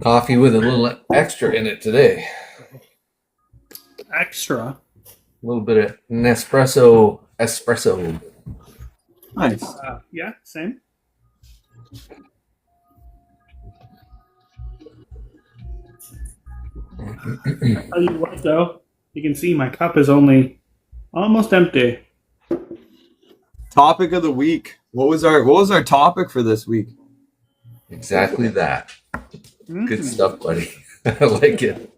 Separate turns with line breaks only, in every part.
Coffee with a little extra in it today.
Extra.
A little bit of espresso.
Nice.
Yeah, same. I tell you what, though, you can see my cup is only almost empty.
Topic of the week. What was our topic for this week?
Exactly that. Good stuff, buddy. I like it.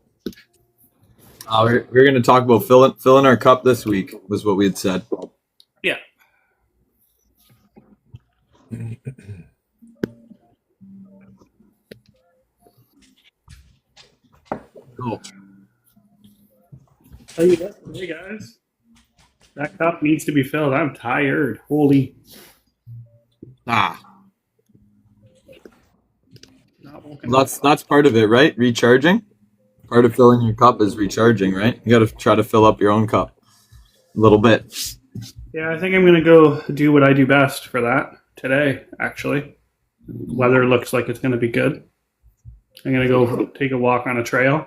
We're going to talk about filling our cup this week, was what we had said.
Yeah.
Cool.
Tell you what, hey guys, that cup needs to be filled. I'm tired. Holy.
Ah,
Not woken
that's part of it, right? Recharging. Part of filling your cup is recharging, right? You got to try to fill up your own cup a little bit.
Yeah, I think I'm going to go do what I do best for that today, actually. Weather looks like it's going to be good. I'm going to go take a walk on a trail,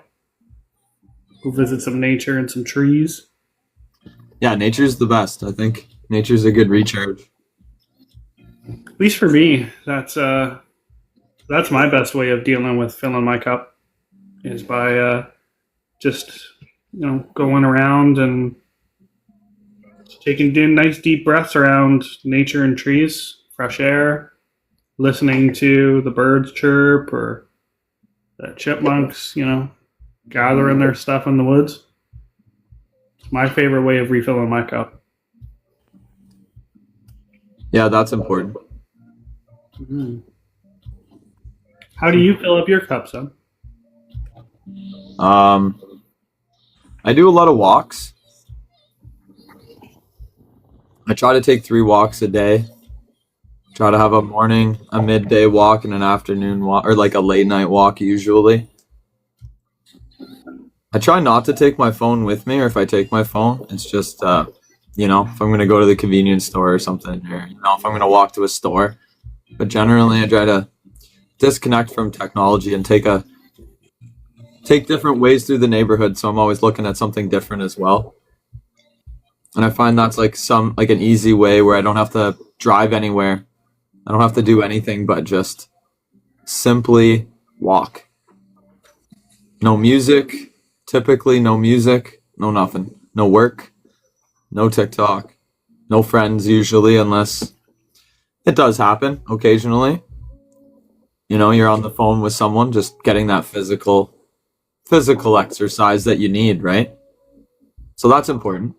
go visit some nature and some trees.
Yeah, nature's the best. I think nature's a good recharge.
At least for me, that's my best way of dealing with filling my cup is by just going around and taking in nice deep breaths around nature and trees, fresh air, listening to the birds chirp or the chipmunks, gathering their stuff in the woods. It's my favorite way of refilling my cup.
Yeah, that's important.
Mm. How do you fill up your cup, son?
I do a lot of walks. I try to take 3 walks a day. Try to have a morning, a midday walk, and an afternoon walk, or like a late night walk usually. I try not to take my phone with me, or if I take my phone, it's just, if I'm going to go to the convenience store or something, or, if I'm going to walk to a store. But generally, I try to disconnect from technology and take different ways through the neighborhood. So I'm always looking at something different as well. And I find that's like an easy way where I don't have to drive anywhere. I don't have to do anything but just simply walk. No music, typically no music, no nothing. No work, no TikTok, no friends usually, unless it does happen occasionally. You're on the phone with someone, just getting that physical exercise that you need, right? So that's important.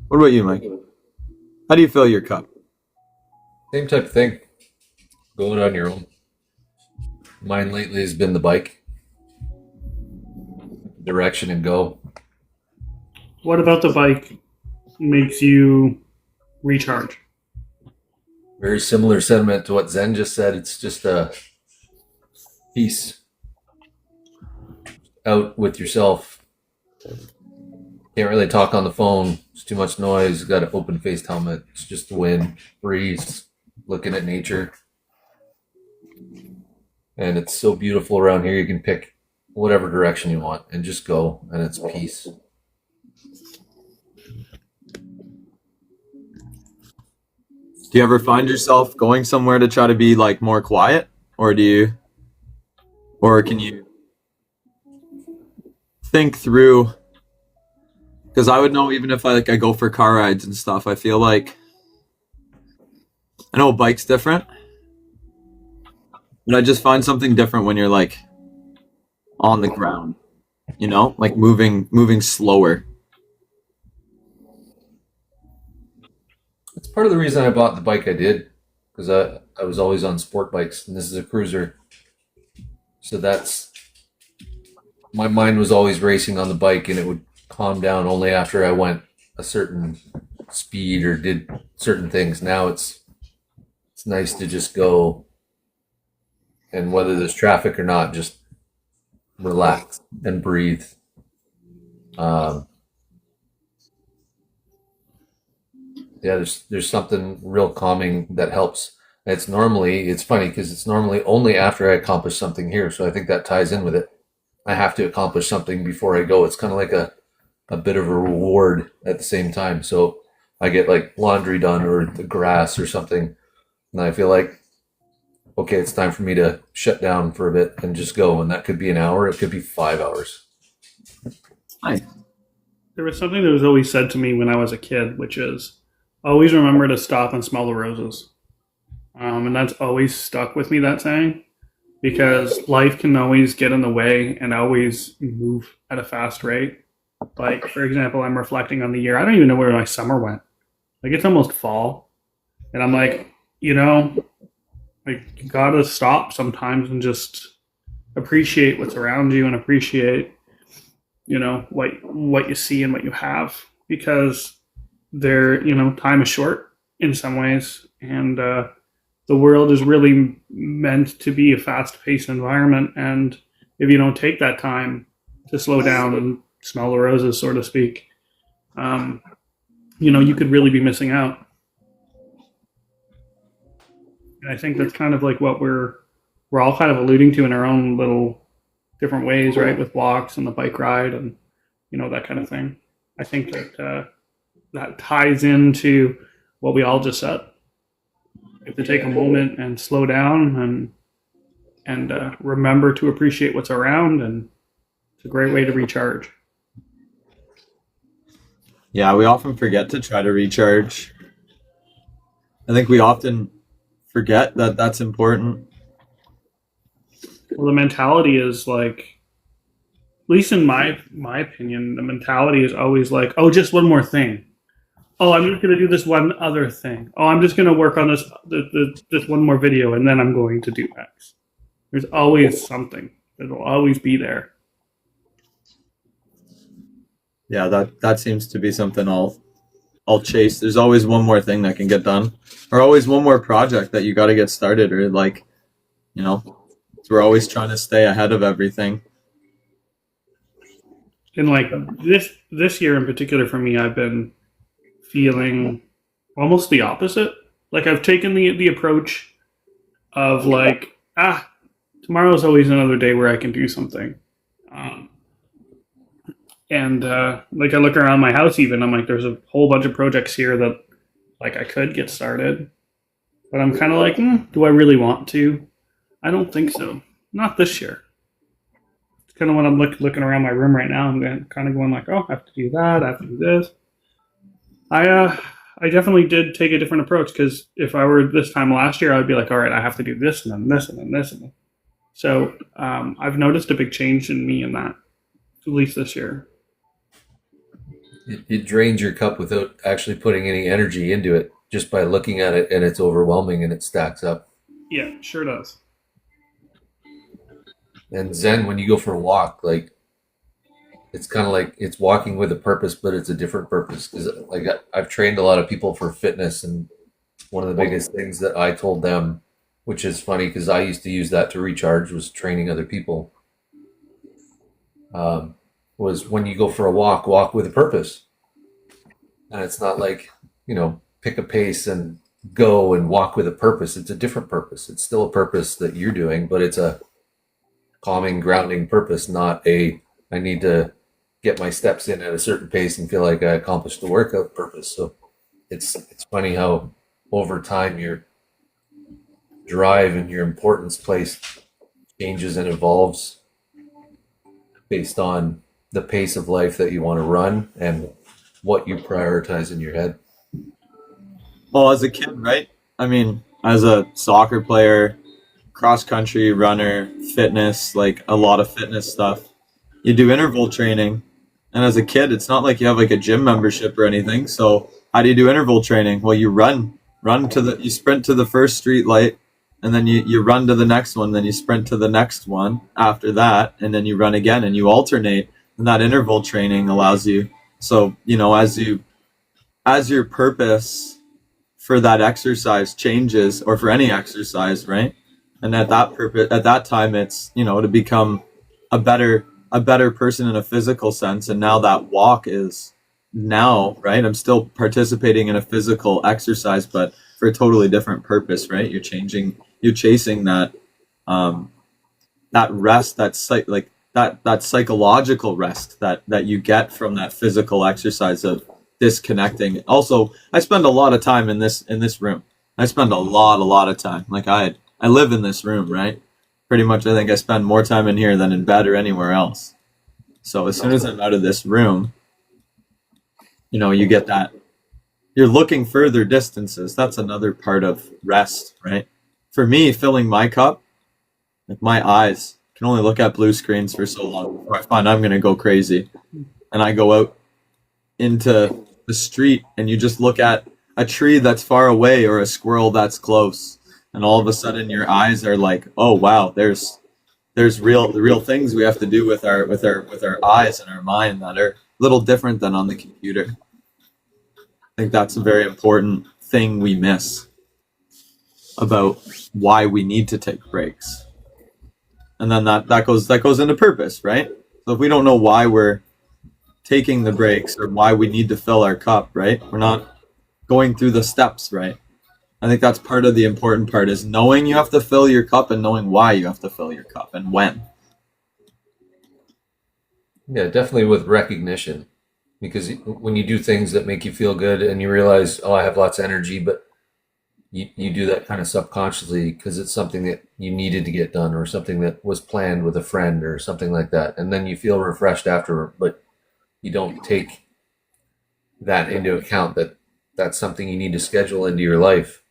What about you, Mike? How do you fill your cup?
Same type of thing. Go it on your own. Mine lately has been the bike. Direction and go.
What about the bike makes you recharge?
Very similar sentiment to what Zen just said. It's just a peace out with yourself. Can't really talk on the phone. It's too much noise. Got an open faced helmet. It's just the wind, breeze, looking at nature. And it's so beautiful around here. You can pick whatever direction you want and just go, and it's peace.
Do you ever find yourself going somewhere to try to be like more quiet, or can you think through? Because I would know, even if I go for car rides and stuff, I feel like I know a bike's different, but I just find something different when you're like on the ground, like moving slower.
It's part of the reason I bought the bike I did, because I was always on sport bikes, and this is a cruiser. So my mind was always racing on the bike, and it would calm down only after I went a certain speed or did certain things. Now it's nice to just go, and whether there's traffic or not, just relax and breathe. Yeah, there's something real calming that helps. It's funny because it's normally only after I accomplish something here. So I think that ties in with it. I have to accomplish something before I go. It's kind of like a bit of a reward at the same time. So I get like laundry done or the grass or something. And I feel like, okay, it's time for me to shut down for a bit and just go. And that could be an hour. It could be 5 hours.
Nice.
There was something that was always said to me when I was a kid, which is always remember to stop and smell the roses. And that's always stuck with me, that saying, because life can always get in the way and always move at a fast rate. Like, for example, I'm reflecting on the year. I don't even know where my summer went. Like, it's almost fall. And I'm like, like, you gotta stop sometimes and just appreciate what's around you and appreciate, what you see and what you have. Because time is short in some ways. And the world is really meant to be a fast-paced environment. And if you don't take that time to slow down and smell the roses, so to speak, you could really be missing out. And I think that's kind of like what we're all kind of alluding to in our own little different ways, right? With walks and the bike ride and that kind of thing. I think that that ties into what we all just said. You have to take a moment and slow down and remember to appreciate what's around, and it's a great way to recharge.
Yeah, we often forget to try to recharge. I think we often forget that that's important.
Well, the mentality is like, at least in my opinion, the mentality is always like, oh, just one more thing. Oh, I'm just going to do this one other thing. Oh, I'm just going to work on this one more video, and then I'm going to do X. There's always something that will always be there.
Yeah, that seems to be something I'll chase. There's always one more thing that can get done, or always one more project that you got to get started, or like, we're always trying to stay ahead of everything.
And like this year in particular for me, I've been feeling almost the opposite. Like I've taken the approach of like, tomorrow's always another day where I can do something. And like I look around my house even, I'm like, there's a whole bunch of projects here that like I could get started. But I'm kind of like, do I really want to? I don't think so. Not this year. It's kind of when I'm looking around my room right now, I'm kind of going like, oh, I have to do that, I have to do this. I definitely did take a different approach, because if I were this time last year, I would be like, all right, I have to do this and then this and then this and then. So I've noticed a big change in me in that, at least this year.
It drains your cup without actually putting any energy into it, just by looking at it, and it's overwhelming and it stacks up.
Yeah, sure does.
And Zen, when you go for a walk, like it's kind of like it's walking with a purpose, but it's a different purpose. Because like I've trained a lot of people for fitness, and one of the biggest things that I told them, which is funny because I used to use that to recharge, was training other people. Was when you go for a walk with a purpose. And it's not like, pick a pace and go and walk with a purpose. It's a different purpose. It's still a purpose that you're doing, but it's a calming, grounding purpose, not I need to get my steps in at a certain pace and feel like I accomplished the workout purpose. So it's funny how over time your drive and your importance placed changes and evolves based on the pace of life that you want to run and what you prioritize in your head.
Well, as a kid, right? I mean, as a soccer player, cross country runner, fitness, like a lot of fitness stuff, you do interval training. And as a kid, it's not like you have like a gym membership or anything. So how do you do interval training? Well, you you sprint to the first street light, and then you run to the next one, then you sprint to the next one after that, and then you run again, and you alternate. And that interval training allows you, so, as your purpose for that exercise changes, or for any exercise, right? And at that time, it's, to become a better person in a physical sense. And now that walk is now, right? I'm still participating in a physical exercise, but for a totally different purpose, right? You're chasing that, um, that rest, that psychological rest that you get from that physical exercise of disconnecting. Also, I spend a lot of time in this room. I spend a lot of time. Like I live in this room, right? Pretty much, I think I spend more time in here than in bed or anywhere else. So as soon as I'm out of this room, you get that you're looking further distances. That's another part of rest, right? For me, filling my cup, like my eyes can only look at blue screens for so long before I find I'm going to go crazy. And I go out into the street and you just look at a tree that's far away or a squirrel that's close. And all of a sudden your eyes are like, oh wow, there's real things we have to do with our eyes and our mind that are a little different than on the computer. I think that's a very important thing we miss about why we need to take breaks. And then that goes into purpose, right? So if we don't know why we're taking the breaks or why we need to fill our cup, right? We're not going through the steps, right? I think that's part of the important part is knowing you have to fill your cup and knowing why you have to fill your cup and when.
Yeah, definitely with recognition. Because when you do things that make you feel good and you realize, oh, I have lots of energy, but you do that kind of subconsciously because it's something that you needed to get done or something that was planned with a friend or something like that. And then you feel refreshed after, but you don't take that into account that that's something you need to schedule into your life.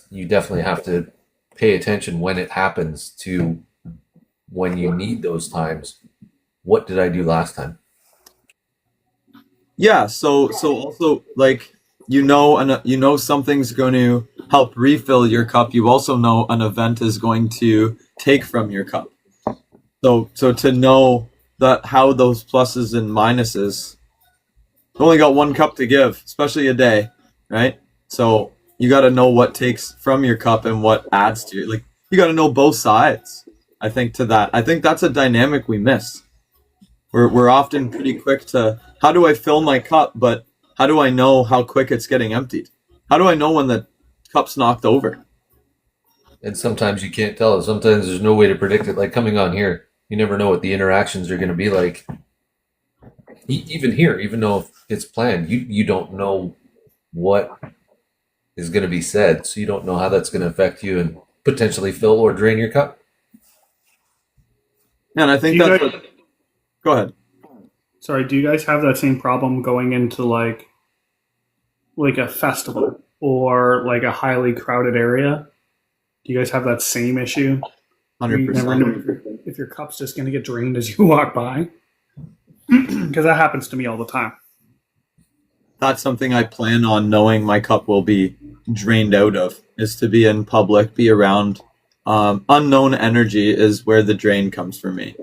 You definitely have to pay attention when it happens to when you need those times. What did I do last time?
Yeah, so also like something's going to help refill your cup. You also know an event is going to take from your cup. So to know that how those pluses and minuses, you only got one cup to give, especially a day, right? So you got to know what takes from your cup and what adds to it. Like you got to know both sides. I think to that. I think that's a dynamic we miss. We're often pretty quick to how do I fill my cup, but how do I know how quick it's getting emptied? How do I know when the cup's knocked over?
And sometimes you can't tell. Sometimes there's no way to predict it. Like coming on here, you never know what the interactions are going to be like. Even here, even though it's planned, you don't know what is going to be said, so you don't know how that's going to affect you and potentially fill or drain your cup.
And I
Do
think
you
that's
guys,
what. Go ahead.
sorry, do you guys have that same problem going into like a festival or like a highly crowded area? Do you guys have that same issue?
Hundred
You never
percent.
know if your cup's just going to get drained as you walk by. Because that happens to me all the time.
That's something I plan on knowing my cup will be drained out of is to be in public, be around. Unknown energy is where the drain comes for me.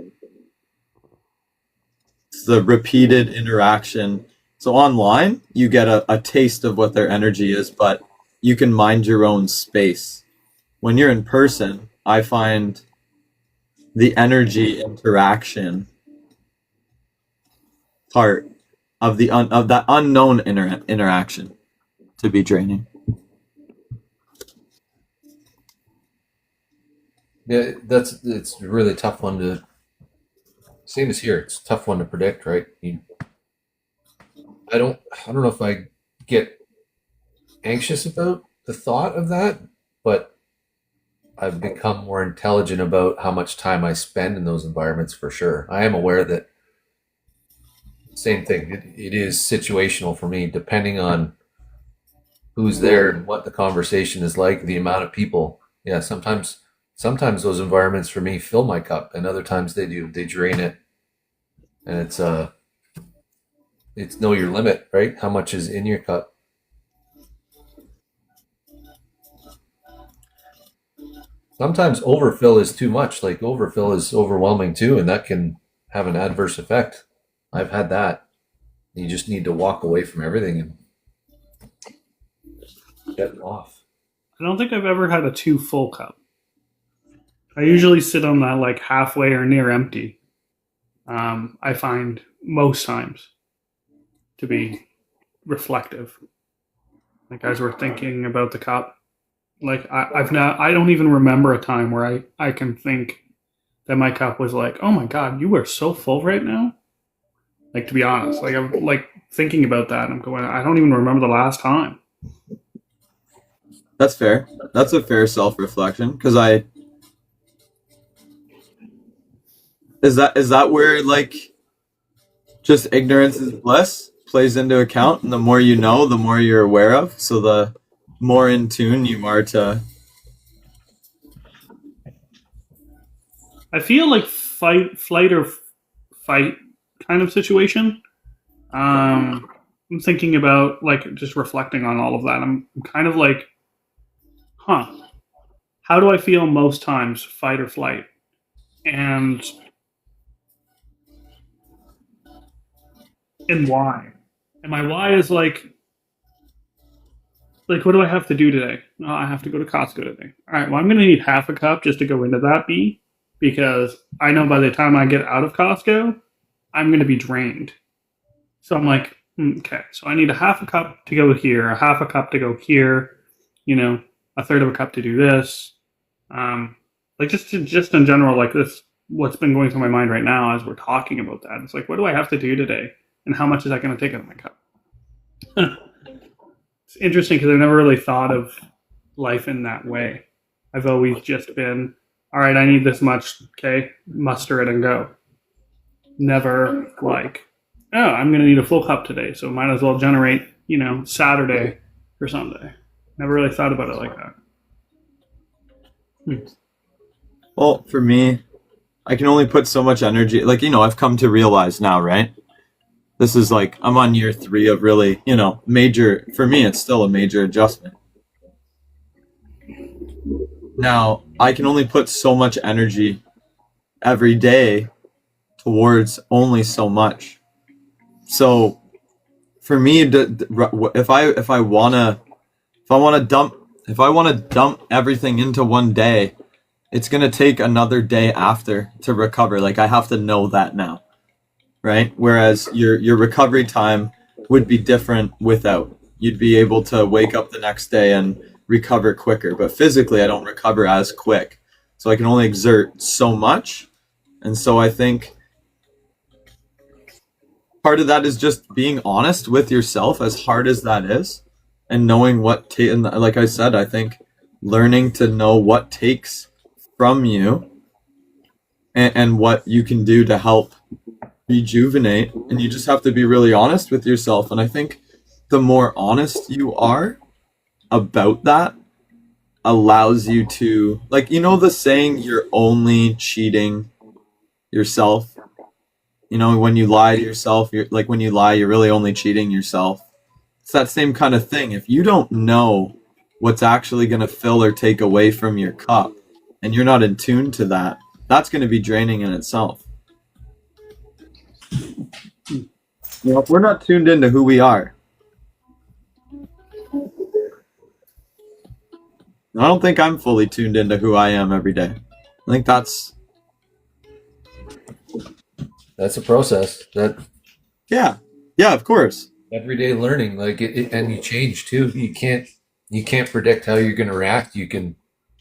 It's the repeated interaction. So online, you get a taste of what their energy is, but you can mind your own space. When you're in person, I find the energy interaction part of that unknown interaction to be draining.
Yeah, it's a really tough one to. Same as here, it's a tough one to predict, right? I don't know if I get anxious about the thought of that, but I've become more intelligent about how much time I spend in those environments for sure. I am aware that same thing. It is situational for me, depending on who's there and what the conversation is like, the amount of people. Yeah, sometimes those environments for me fill my cup, and other times they do. They drain it, and it's know your limit, right? How much is in your cup? Sometimes overfill is too much. Like overfill is overwhelming too, and that can have an adverse effect. I've had that. You just need to walk away from everything and get it off.
I don't think I've ever had a too full cup. I usually sit on that like halfway or near empty. I find most times to be reflective. Like as we're thinking about the cup, like I don't even remember a time where I can think that my cup was like, oh my God, you are so full right now. Like, to be honest, like I'm like thinking about that, I'm going, I don't even remember the last time.
That's fair. That's a fair self-reflection because I is that where like just ignorance is bliss plays into account, and the more you know, the more you're aware of, so the more in tune you are to.
I feel like flight or fight kind of situation. I'm thinking about like just reflecting on all of that. I'm kind of like, huh, how do I feel most times, fight or flight? And why? And my why is like what do I have to do today? Oh, I have to go to Costco today. All right, well I'm gonna need half a cup just to go into that B because I know by the time I get out of Costco, I'm gonna be drained. So I'm like, okay, so I need a half a cup to go here, a half a cup to go here, you know, a third of a cup to do this. Like just in general, like this, what's been going through my mind right now as we're talking about that. It's like, what do I have to do today, and how much is that going to take out of my cup? It's interesting because I've never really thought of life in that way. I've always just been, all right, I need this much, okay, muster it and go. Never like, oh, I'm going to need a full cup today, so might as well generate, you know, Saturday or Sunday. Never really thought about it like that.
Well, for me, I can only put so much energy. Like, I've come to realize now, right? This is like, I'm on year 3 of really, major, for me, it's still a major adjustment. Now, I can only put so much energy every day towards only so much. So for me, if I want to dump everything into one day, it's going to take another day after to recover. Like, I have to know that now, right? Whereas your recovery time would be different without. You'd be able to wake up the next day and recover quicker. But physically, I don't recover as quick. So I can only exert so much. And so I think part of that is just being honest with yourself, as hard as that is, and knowing and like I said, I think learning to know what takes from you and what you can do to help rejuvenate. And you just have to be really honest with yourself. And I think the more honest you are about that allows you to, like, the saying, you're only cheating yourself. When you lie to yourself, when you lie, you're really only cheating yourself. It's that same kind of thing. If you don't know what's actually going to fill or take away from your cup, and you're not in tune to that, that's going to be draining in itself. If we're not tuned into who we are, I don't think I'm fully tuned into who I am every day. I think that's
a process.
yeah, of course.
Everyday learning, like and you change too. You can't predict how you're going to react. You can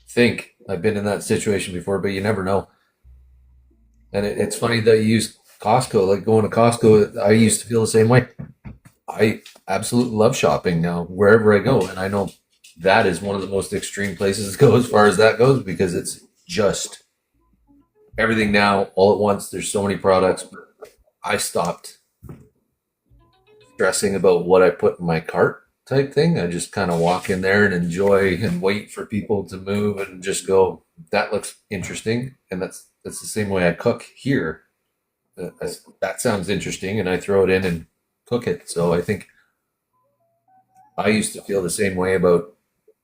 think. I've been in that situation before, but you never know. And it's funny that you use Costco. Like, going to Costco, I used to feel the same way. I absolutely love shopping now wherever I go, and I know that is one of the most extreme places to go as far as that goes, because it's just everything now all at once. There's so many products. I stopped stressing about what I put in my cart type thing. I just kind of walk in there and enjoy and wait for people to move and just go, that looks interesting. And that's the same way I cook here. That sounds interesting, and I throw it in and cook it. So I think I used to feel the same way about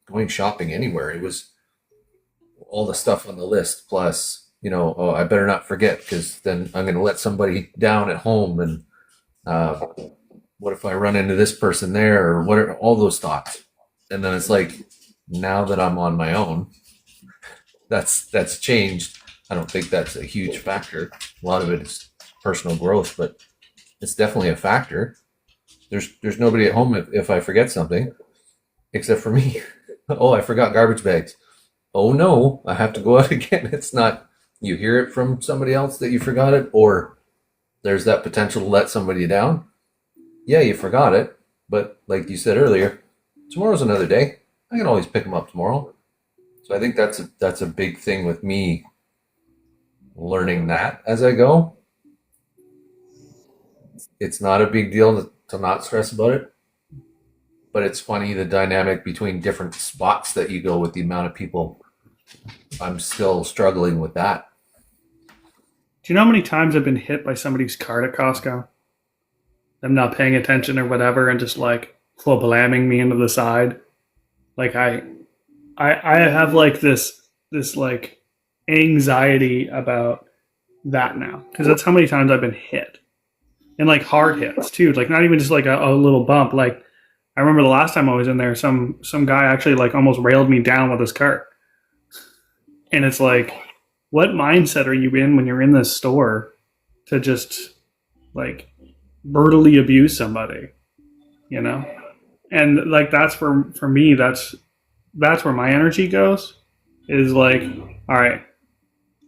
going shopping anywhere. It was all the stuff on the list, plus, oh, I better not forget, because then I'm going to let somebody down at home. And what if I run into this person there, or what are all those thoughts? And then it's like, now that I'm on my own, that's changed. I don't think that's a huge factor. A lot of it is personal growth, but it's definitely a factor. There's nobody at home if I forget something, except for me. Oh, I forgot garbage bags. Oh no, I have to go out again. It's not, you hear it from somebody else that you forgot it, or there's that potential to let somebody down. Yeah, you forgot it, but like you said earlier, tomorrow's another day. I can always pick them up tomorrow. So I think that's a big thing with me, learning that as I go. It's not a big deal to not stress about it, but it's funny the dynamic between different spots that you go with the amount of people. I'm still struggling with that.
Do you know how many times I've been hit by somebody's cart at Costco? Them not paying attention or whatever, and just like full blamming me into the side. Like I have like this like anxiety about that now, because that's how many times I've been hit, and like hard hits too. Like not even just like a little bump. Like I remember the last time I was in there, some guy actually like almost railed me down with his cart, and it's like, what mindset are you in when you're in this store to just like brutally abuse somebody, you know? And like that's for me, that's where my energy goes, is like, all right,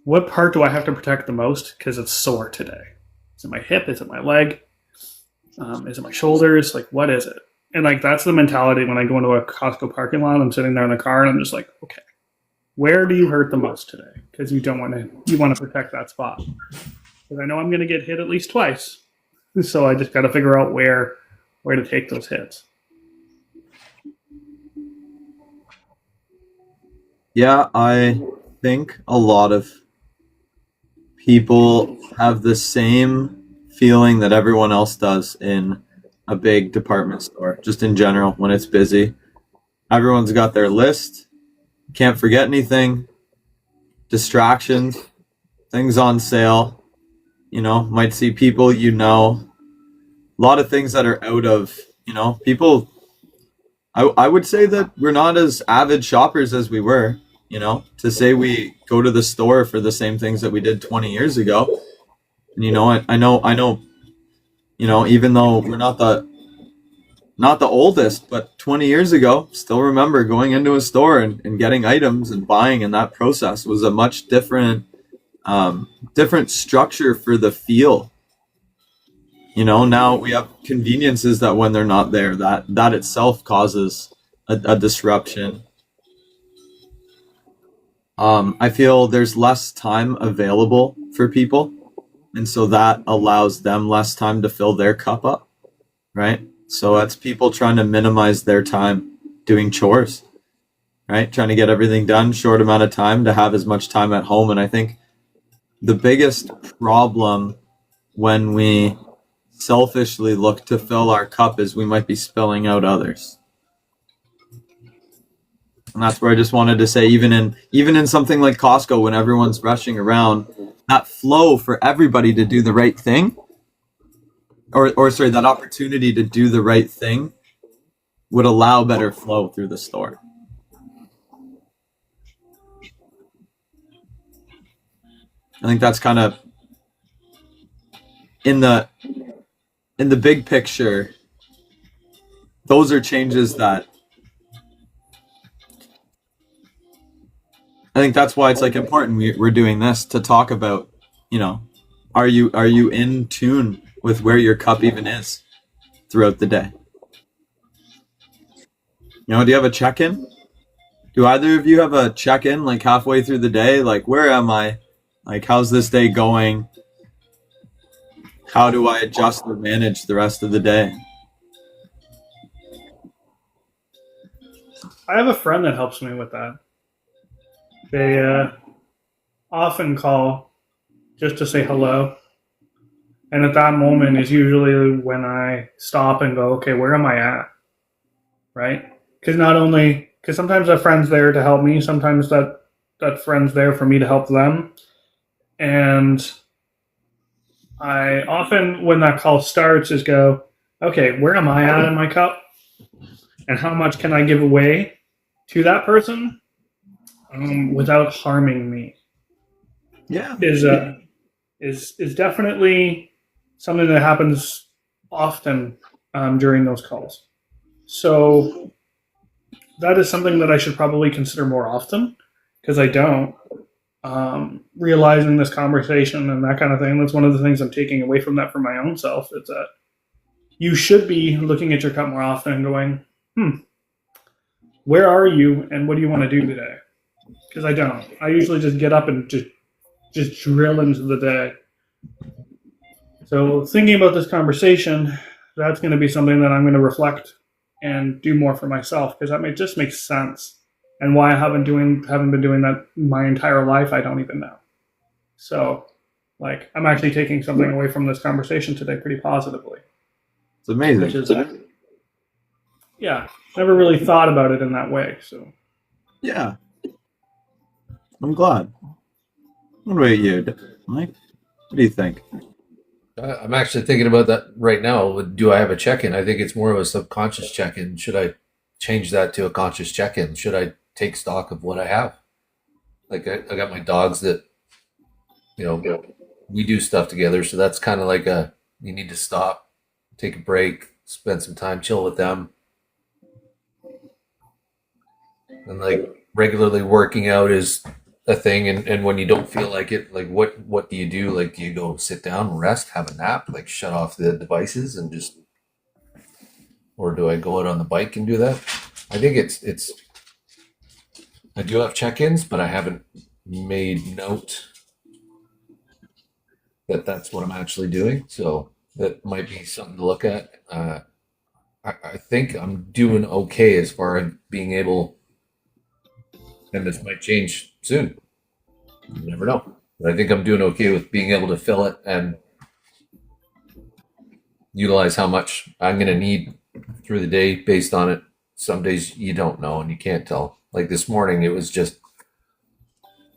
what part do I have to protect the most because it's sore today? Is it my hip? Is it my leg? Is it my shoulders? Like, what is it? And like that's the mentality when I go into a Costco parking lot. I'm sitting there in the car and I'm just like, okay, where do you hurt the most today? Because you want to protect that spot. Because I know I'm going to get hit at least twice, so I just got to figure out where to take those hits.
Yeah, I think a lot of people have the same feeling that everyone else does in a big department store, just in general, when it's busy. Everyone's got their list, can't forget anything, distractions, things on sale, might see people, a lot of things that are out of, people. I would say that we're not as avid shoppers as we were, to say we go to the store for the same things that we did 20 years ago. And, I know, even though we're not the oldest, but 20 years ago, still remember going into a store and getting items and buying, and that process was a much different structure for the feel. Now we have conveniences that when they're not there, that itself causes a disruption. I feel there's less time available for people, and so that allows them less time to fill their cup up, right? So that's people trying to minimize their time doing chores, right? Trying to get everything done, short amount of time to have as much time at home. And I think the biggest problem when we selfishly look to fill our cup is we might be spilling out others. And that's where I just wanted to say, even in something like Costco, when everyone's rushing around, that flow for everybody to do the right thing, or sorry, that opportunity to do the right thing would allow better flow through the store. I think that's kind of in the big picture, those are changes that I think that's why it's like important we're doing this, to talk about, are you in tune with where your cup even is throughout the day? Do you have a check-in? Do either of you have a check-in like halfway through the day? Like, where am I? Like, how's this day going? How do I adjust or manage the rest of the day?
I have a friend that helps me with that. They often call just to say hello. And at that moment is usually when I stop and go, okay, where am I at? Right? Because sometimes that friend's there to help me. Sometimes that friend's there for me to help them. And I often, when that call starts, is go, okay, where am I at in my cup? And how much can I give away to that person without harming me?
Yeah.
Is definitely something that happens often during those calls. So that is something that I should probably consider more often because I don't. Realizing this conversation and that kind of thing, that's one of the things I'm taking away from that for my own self is that you should be looking at your cup more often and going, where are you and what do you want to do today? Because I don't. I usually just get up and just drill into the day. So thinking about this conversation, that's going to be something that I'm going to reflect and do more for myself because just makes sense. And why I haven't been doing that my entire life, I don't even know. So, like, I'm actually taking something away from this conversation today pretty positively.
It's amazing.
Which is, yeah, never really thought about it in that way. So,
yeah, I'm glad. What about you, Mike? What do you think?
I'm actually thinking about that right now. Do I have a check-in? I think it's more of a subconscious check-in. Should I change that to a conscious check-in? Should I take stock of what I have? Like I got my dogs that, we do stuff together. So that's kind of like you need to stop, take a break, spend some time, chill with them. And like regularly working out is a thing. And when you don't feel like it, like what do you do? Like, do you go sit down, rest, have a nap, like shut off the devices and just, or do I go out on the bike and do that? I think it's I do have check-ins, but I haven't made note that that's what I'm actually doing. So that might be something to look at. I think I'm doing okay as far as being able, and this might change soon. You never know. But I think I'm doing okay with being able to fill it and utilize how much I'm going to need through the day based on it. Some days you don't know and you can't tell. Like this morning, it was just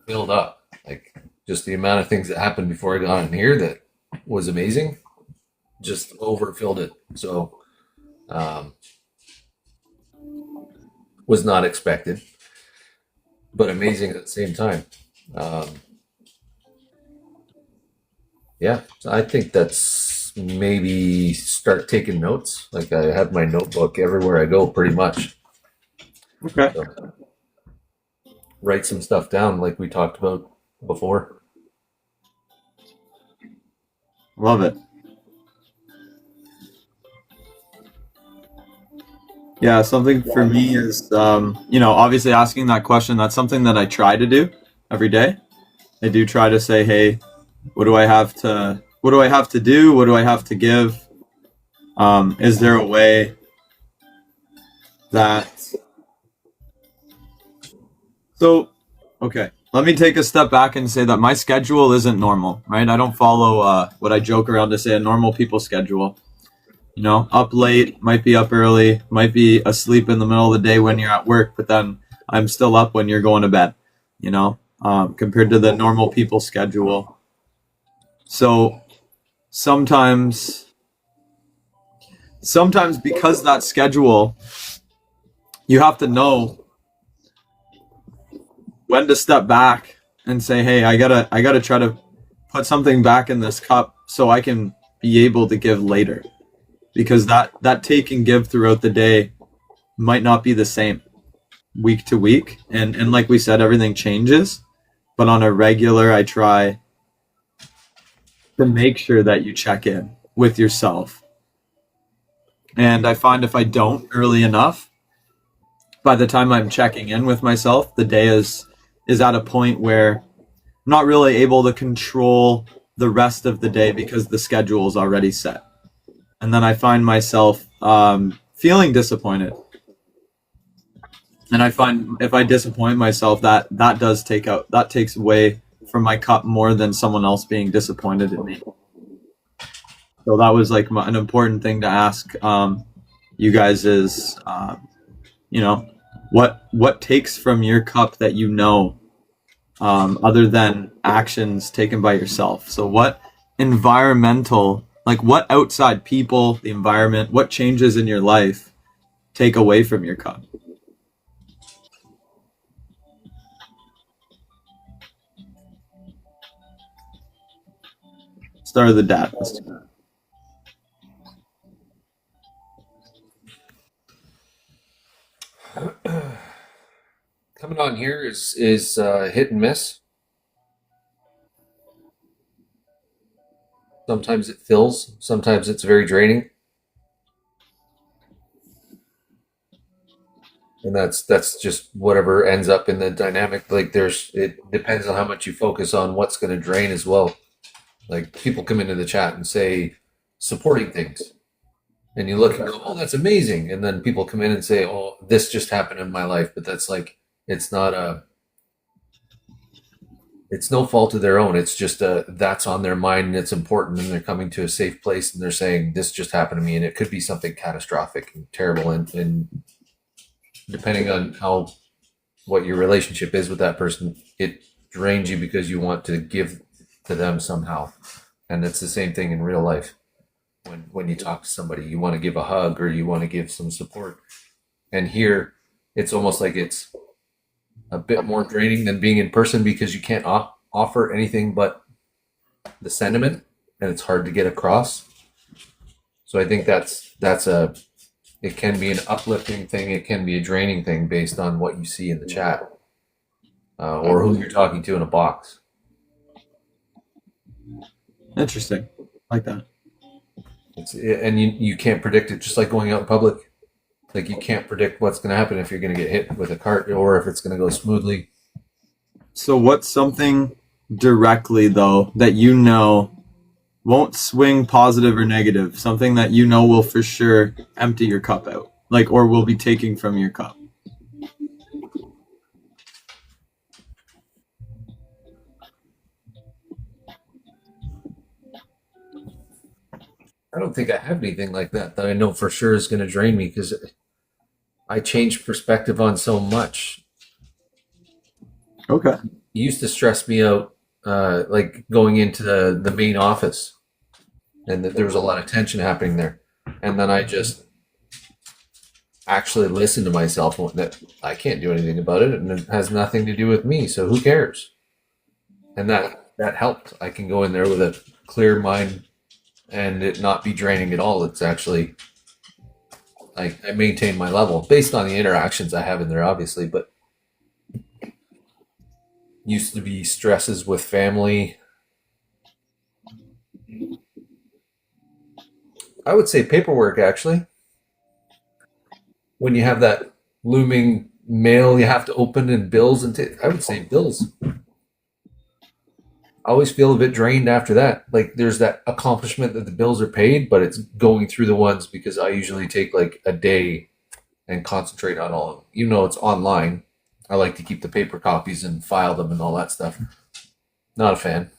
filled up. Like just the amount of things that happened before I got in here that was amazing, just overfilled it. So, was not expected, but amazing at the same time. Yeah, so I think that's maybe start taking notes. Like I have my notebook everywhere I go, pretty much.
Okay.
So, write some stuff down, like we talked about before.
Love it. Yeah, something for me is, obviously asking that question. That's something that I try to do every day. I do try to say, hey, what do I have to do? What do I have to give? Is there a way that, okay, let me take a step back and say that my schedule isn't normal, right? I don't follow what I joke around to say a normal people schedule. Up late, might be up early, might be asleep in the middle of the day when you're at work, but then I'm still up when you're going to bed, compared to the normal people schedule. So sometimes because that schedule, you have to know when to step back and say, hey, I gotta try to put something back in this cup so I can be able to give later. Because that take and give throughout the day might not be the same week to week. And like we said, everything changes. But on a regular, I try to make sure that you check in with yourself. And I find if I don't early enough, by the time I'm checking in with myself, the day is at a point where I'm not really able to control the rest of the day because the schedule is already set. And then I find myself feeling disappointed. And I find if I disappoint myself, that takes away from my cup more than someone else being disappointed in me. So that was like an important thing to ask you guys is, what takes from your cup that other than actions taken by yourself. So what environmental, like what outside people, the environment, what changes in your life take away from your cup? Start of the dad.
Coming on here is hit and miss. Sometimes it fills, sometimes it's very draining. And that's just whatever ends up in the dynamic. Like it depends on how much you focus on what's going to drain as well. Like people come into the chat and say supporting things, and you look and go, "Oh, that's amazing," and then people come in and say, "Oh, this just happened in my life," but that's like it's not a it's no fault of their own. It's just that's on their mind and it's important, and they're coming to a safe place and they're saying this just happened to me, and it could be something catastrophic and terrible, and depending on how what your relationship is with that person, it drains you because you want to give to them somehow. And it's the same thing in real life. When you talk to somebody, you want to give a hug or you want to give some support. And here, it's almost like it's a bit more draining than being in person because you can't offer anything but the sentiment, and it's hard to get across. So I think it can be an uplifting thing. It can be a draining thing based on what you see in the chat or who you're talking to in a box.
Interesting. Like that.
And you can't predict it, just like going out in public. Like you can't predict what's going to happen if you're going to get hit with a cart or if it's going to go smoothly.
So what's something directly, though, that you know won't swing positive or negative? Something that you know will for sure empty your cup out, like, or will be taking from your cup?
I don't think I have anything like that I know for sure is going to drain me because I change perspective on so much.
Okay.
It used to stress me out, like going into the main office, and that there was a lot of tension happening there. And then I just actually listened to myself and that I can't do anything about it, and it has nothing to do with me. So who cares? And that helped. I can go in there with a clear mind and it not be draining at all. It's actually like I maintain my level based on the interactions I have in there, obviously, but used to be stresses with family. I would say paperwork, actually. When you have that looming mail you have to open and bills I would say bills. I always feel a bit drained after that. Like there's that accomplishment that the bills are paid, but it's going through the ones because I usually take like a day and concentrate on all of them. Even though it's online, I like to keep the paper copies and file them and all that stuff. Not a fan.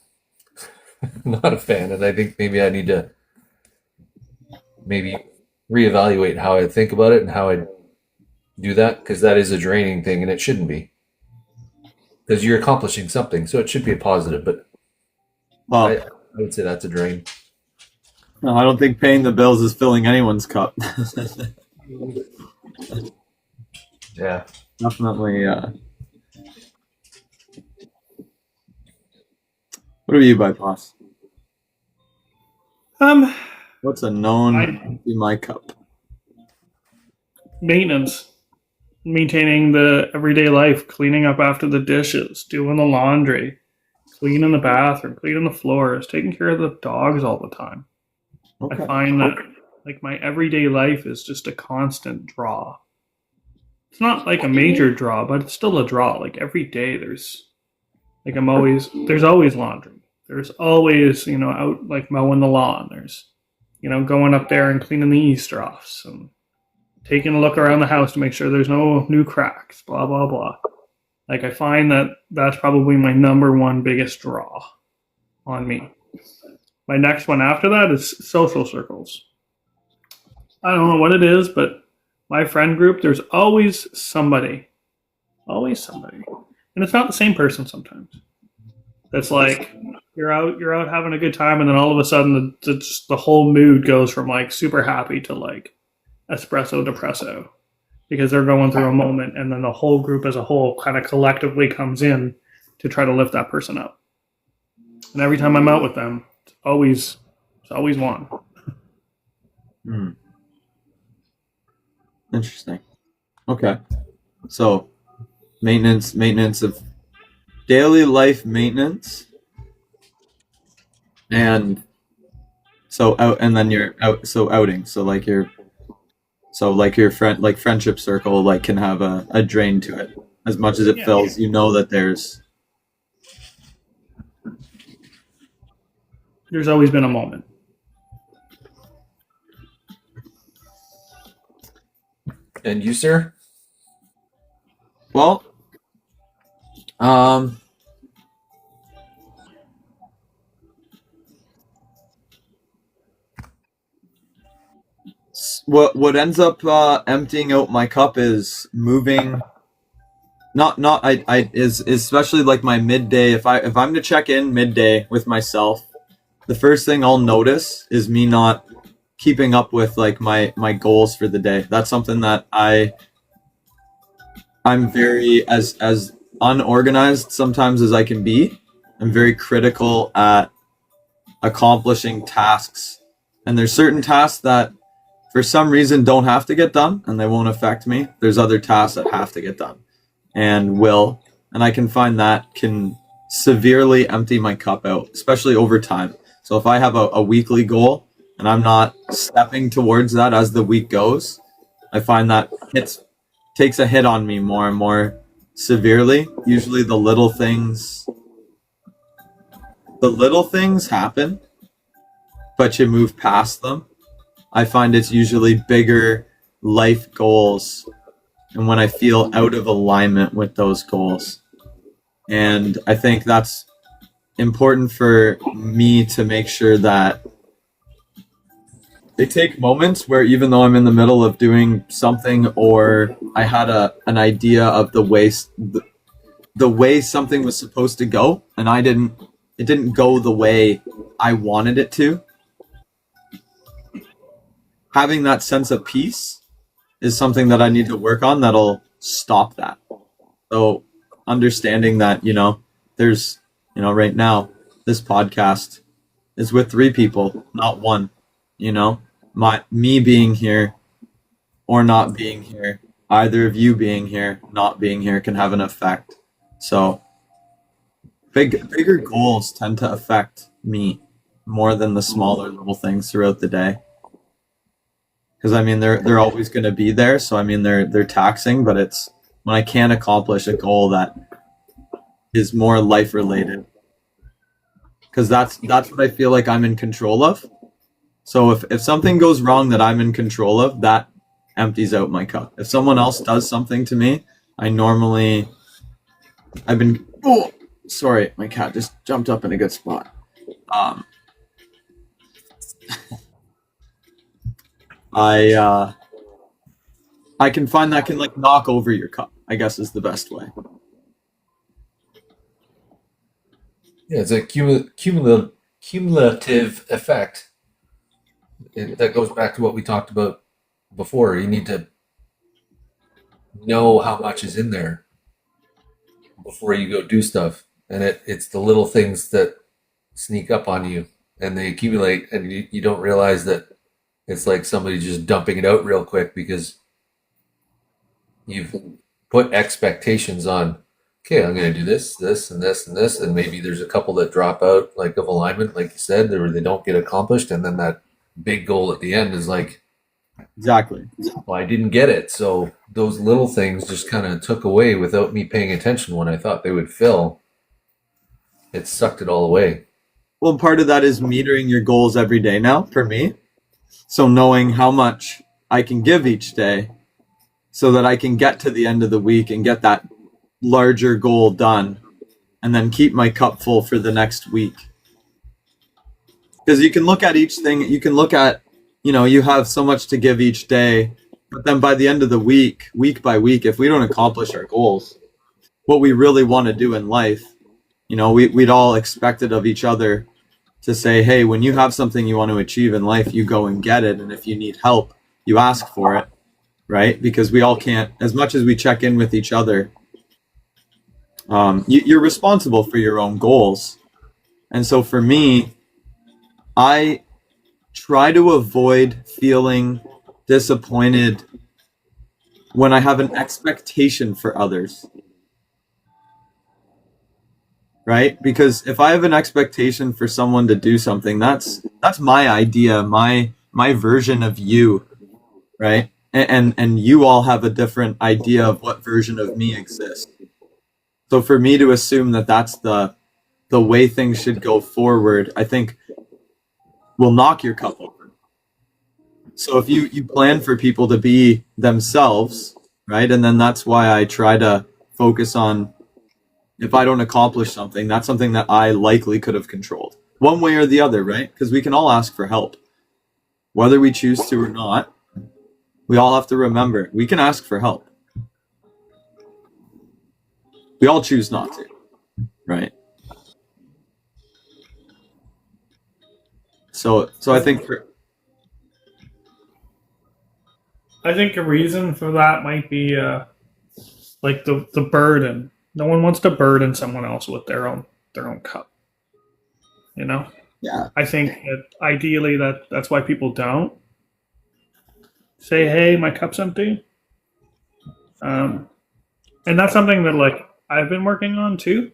Not a fan. And I think maybe I need to reevaluate how I think about it and how I do that, because that is a draining thing and it shouldn't be. Because you're accomplishing something, so it should be a positive, but
Well,
I would say that's a drain.
no, I don't think paying the bills is filling anyone's cup.
Yeah.
Definitely. What do you buy, boss? What's a known empty my cup?
Maintenance, maintaining the everyday life, cleaning up after the dishes, doing the laundry, cleaning the bathroom, cleaning the floors, taking care of the dogs all the time.
Okay.
I find that like my everyday life is just a constant draw. It's not like a major draw, but it's still a draw. Like every day there's always laundry. There's always, out like mowing the lawn. There's, going up there and cleaning the eavesdrops and taking a look around the house to make sure there's no new cracks, blah, blah, blah. Like I find that that's probably my number one biggest draw on me. My next one after that is social circles. I don't know what it is, but my friend group, there's always somebody. Always somebody. And it's not the same person sometimes. That's like you're out having a good time, and then all of a sudden the whole mood goes from like super happy to like espresso depresso because they're going through a moment, and then the whole group as a whole kind of collectively comes in to try to lift that person up. And every time I'm out with them, it's always one.
Interesting. Okay. So maintenance of daily life maintenance, and so out, and then you're out. So outing. So like your friend, like friendship circle, like can have a drain to it. As much as it
Yeah,
fills, you know that
there's always been a moment.
And you, sir?
well, um, what ends up emptying out my cup is moving. Not I is especially like my midday. If I'm to check in midday with myself, the first thing I'll notice is me not keeping up with like my goals for the day. That's something that I'm very as unorganized sometimes as I can be. I'm very critical at accomplishing tasks. And there's certain tasks that for some reason don't have to get done and they won't affect me. There's other tasks that have to get done and will. And I can find that can severely empty my cup out, especially over time. So if I have a weekly goal and I'm not stepping towards that as the week goes, I find that takes a hit on me more and more severely. Usually the little things happen, but you move past them. I find it's usually bigger life goals and when I feel out of alignment with those goals. And I think that's important for me to make sure that they take moments where even though I'm in the middle of doing something or I had an idea of the way something was supposed to go and it didn't go the way I wanted it to, having that sense of peace is something that I need to work on that'll stop that. So understanding that, there's, right now, this podcast is with three people, not one, you know, me being here or not being here, either of you being here, not being here can have an effect. So bigger goals tend to affect me more than the smaller little things throughout the day. Because I mean they're always going to be there. So I mean they're taxing, but it's when I can't accomplish a goal that is more life related. Because that's what I feel like I'm in control of. So if something goes wrong that I'm in control of, that empties out my cup. If someone else does something to me, I've been oh sorry, my cat just jumped up in a good spot. Um, I I can find that can like knock over your cup, I guess is the best way.
Yeah, it's a cumulative effect. That goes back to what we talked about before. You need to know how much is in there before you go do stuff. And it's the little things that sneak up on you and they accumulate, and you don't realize that it's like somebody just dumping it out real quick because you've put expectations on, okay, I'm going to do this, this, and this, and this. And maybe there's a couple that drop out, like of alignment, like you said, or they don't get accomplished. And then that big goal at the end is like,
Exactly.
well, I didn't get it. So those little things just kind of took away without me paying attention when I thought they would fill. It sucked it all away.
Well, part of that is metering your goals every day now for me. So knowing how much I can give each day so that I can get to the end of the week and get that larger goal done and then keep my cup full for the next week. Because you can look at each thing, you can look at, you have so much to give each day, but then by the end of the week by week, if we don't accomplish our goals, what we really want to do in life, we'd all expect it of each other to say, hey, when you have something you want to achieve in life, you go and get it. And if you need help, you ask for it, right? Because we all can't, as much as we check in with each other, you're responsible for your own goals. And so for me, I try to avoid feeling disappointed when I have an expectation for others, right? Because if I have an expectation for someone to do something, that's my idea, my version of you, right? And you all have a different idea of what version of me exists. So for me to assume that that's the way things should go forward, I think will knock your cup over. So if you plan for people to be themselves, right? And then that's why I try to focus on, if I don't accomplish something, that's something that I likely could have controlled one way or the other, right? Because we can all ask for help, whether we choose to or not. We all have to remember we can ask for help. We all choose not to, right? So I think
I think a reason for that might be like the burden. No one wants to burden someone else with their own cup. You know,
yeah,
I think that ideally that's why people don't say, "Hey, my cup's empty," and that's something that like I've been working on too,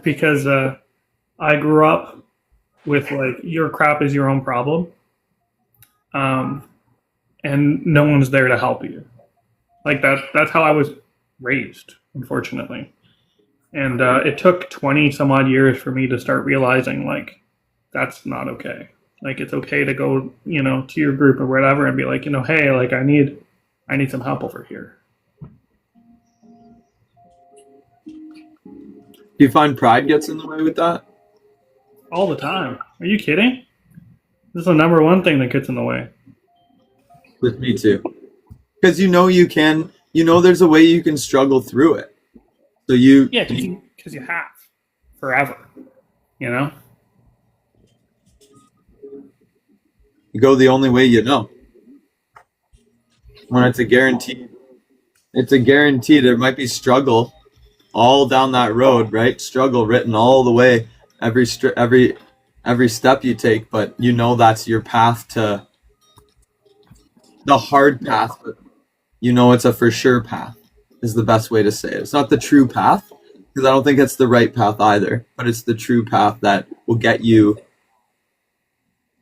because I grew up with like your crap is your own problem, um, and no one's there to help you. Like that's how I was raised, unfortunately. And it took 20 some odd years for me to start realizing like that's not okay. Like it's okay to go, to your group or whatever and be like, hey, like I need some help over here.
do you find pride gets in the way with that?
All the time. Are you kidding? This is the number one thing that gets in the way.
With me too, because you can, there's a way you can struggle through it. So
Yeah, because you have forever, you know?
you go the only way you know. When it's a guarantee, there might be struggle all down that road, right? Struggle written all the way, every step you take, but that's your path to the hard path, but it's a for sure path is the best way to say it. It's not the true path, because I don't think it's the right path either, but it's the true path that will get you.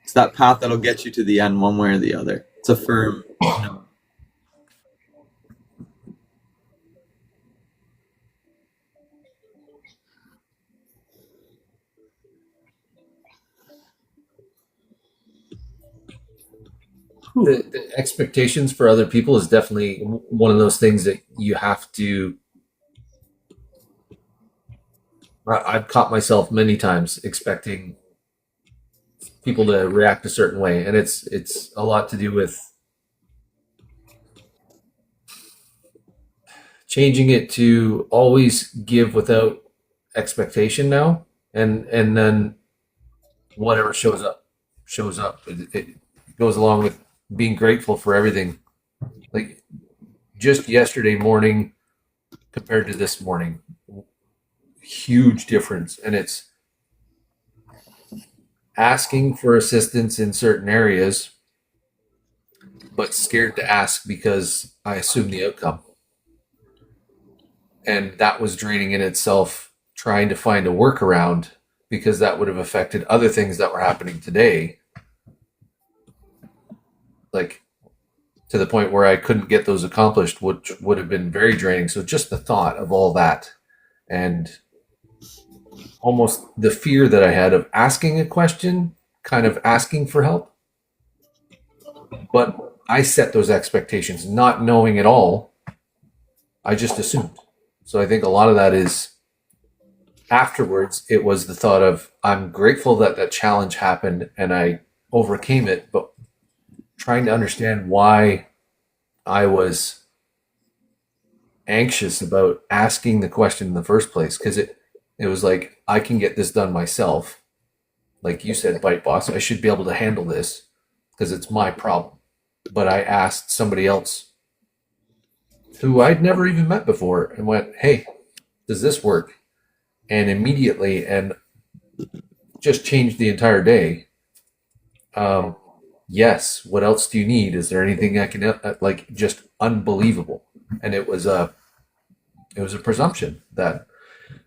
It's that path that'll get you to the end one way or the other. It's a firm,
The expectations for other people is definitely one of those things that you have to. I've caught myself many times expecting people to react a certain way, and it's a lot to do with changing it to always give without expectation now, and then whatever shows up. It goes along with being grateful for everything. Like just yesterday morning compared to this morning, huge difference, and it's asking for assistance in certain areas, but scared to ask because I assume the outcome. And that was draining in itself, trying to find a workaround because that would have affected other things that were happening today. Like to the point where I couldn't get those accomplished, which would have been very draining. So just the thought of all that and almost the fear that I had of asking a question, kind of asking for help. But I set those expectations, not knowing at all. I just assumed. So I think a lot of that is afterwards, it was the thought of, I'm grateful that that challenge happened and I overcame it, but trying to understand why I was anxious about asking the question in the first place. Because it was like, I can get this done myself. Like you said, Bite Boss, I should be able to handle this because it's my problem. But I asked somebody else who I'd never even met before and went, hey, does this work? And immediately, and just changed the entire day. yes, what else do you need? Is there anything I can like? Just unbelievable. And it was a presumption that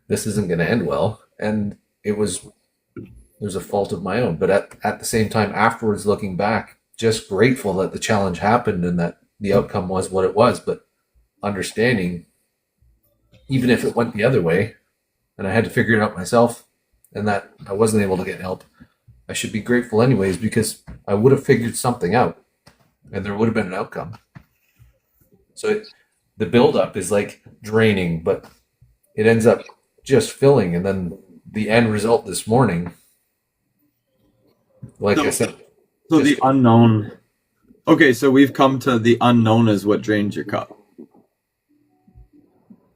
this isn't going to end well, and it was a fault of my own. But at the same time, afterwards, looking back, just grateful that the challenge happened and that the outcome was what it was. But understanding, even if it went the other way, and I had to figure it out myself, and that I wasn't able to get help, I should be grateful anyways, because I would have figured something out, and there would have been an outcome. So the buildup is like draining, but it ends up just filling, and then the end result this morning, like I said,
So
just
the unknown. Okay, so we've come to the unknown is what drains your cup.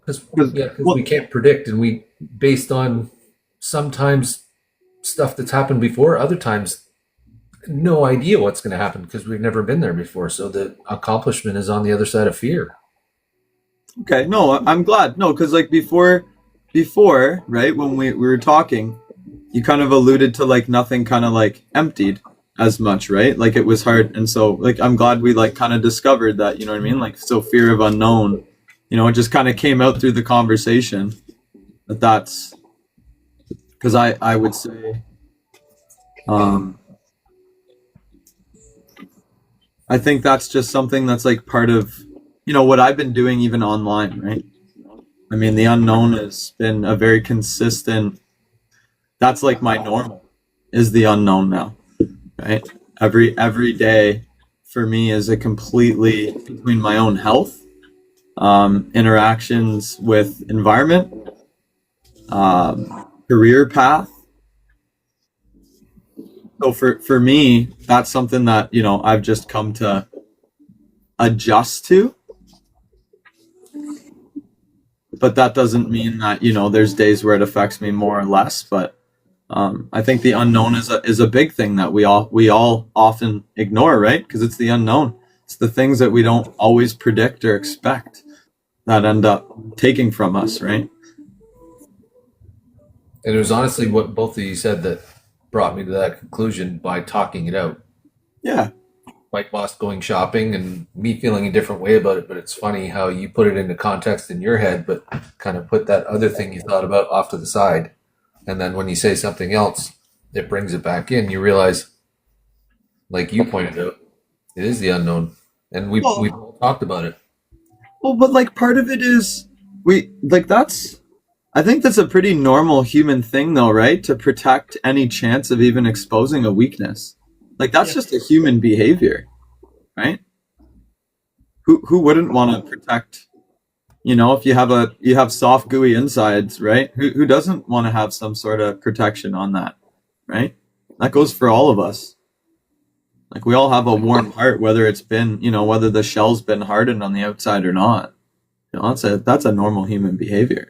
because
Well,
we can't predict, and we based on sometimes stuff that's happened before, other times no idea what's going to happen because we've never been there before. So the accomplishment is on the other side of fear.
okay, no, I'm glad. No, because like before, right, when we were talking, you kind of alluded to like nothing kind of like emptied as much, right? Like it was hard. And so like I'm glad we like kind of discovered that, you know what I mean? Like still fear of unknown, you know, it just kind of came out through the conversation that's because I would say I think that's just something that's like part of, you know, what I've been doing even online, right? I mean, the unknown has been a very consistent, that's like my normal is the unknown now, right? Every day for me is a completely between my own health, interactions with environment, career path. So for me, that's something that, you know, I've just come to adjust to. But that doesn't mean that, you know, there's days where it affects me more or less. But I think the unknown is a big thing that we all often ignore, right? Because it's the unknown. It's the things that we don't always predict or expect that end up taking from us, right?
And it was honestly what both of you said that brought me to that conclusion by talking it out.
Yeah.
Like boss going shopping and me feeling a different way about it, but it's funny how you put it into context in your head, but kind of put that other thing you thought about off to the side. And then when you say something else, it brings it back in. You realize, like you pointed out, it is the unknown. And we've all talked about it.
Well, but like part of it is we like that's I think that's a pretty normal human thing though, right? To protect any chance of even exposing a weakness. Like that's just a human behavior, right? Who wouldn't want to protect, you know, if you have soft gooey insides, right? Who doesn't want to have some sort of protection on that, right? That goes for all of us. Like we all have a warm heart, whether it's been, you know, whether the shell's been hardened on the outside or not. You know, that's a normal human behavior.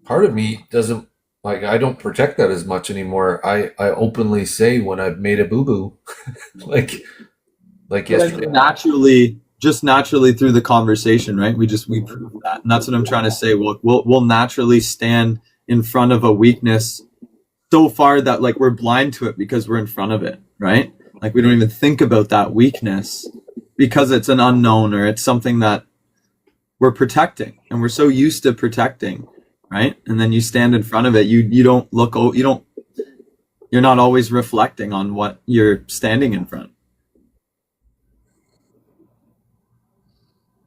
Part of me doesn't like I don't protect that as much anymore. I openly say when I've made a boo-boo. like yesterday.
Just naturally through the conversation, right? We prove that, and that's what I'm trying to say. We'll naturally stand in front of a weakness so far that like we're blind to it because we're in front of it, right? Like we don't even think about that weakness because it's an unknown or it's something that we're protecting, and we're so used to protecting, right? And then you stand in front of it. You don't look. You're not always reflecting on what you're standing in front.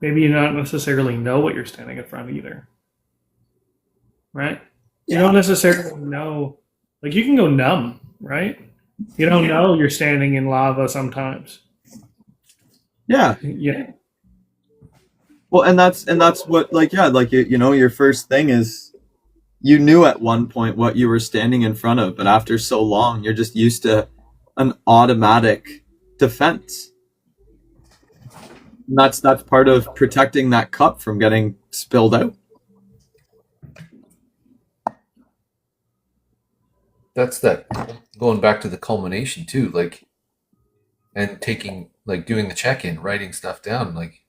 Maybe you don't necessarily know what you're standing in front of either, right? You don't necessarily know. Like you can go numb, right? You don't know you're standing in lava sometimes.
Yeah.
Yeah.
Well, and that's what like you know your first thing is you knew at one point what you were standing in front of, but after so long you're just used to an automatic defense. And that's part of protecting that cup from getting spilled out.
That's that going back to the culmination too, like and taking like doing the check-in, writing stuff down, like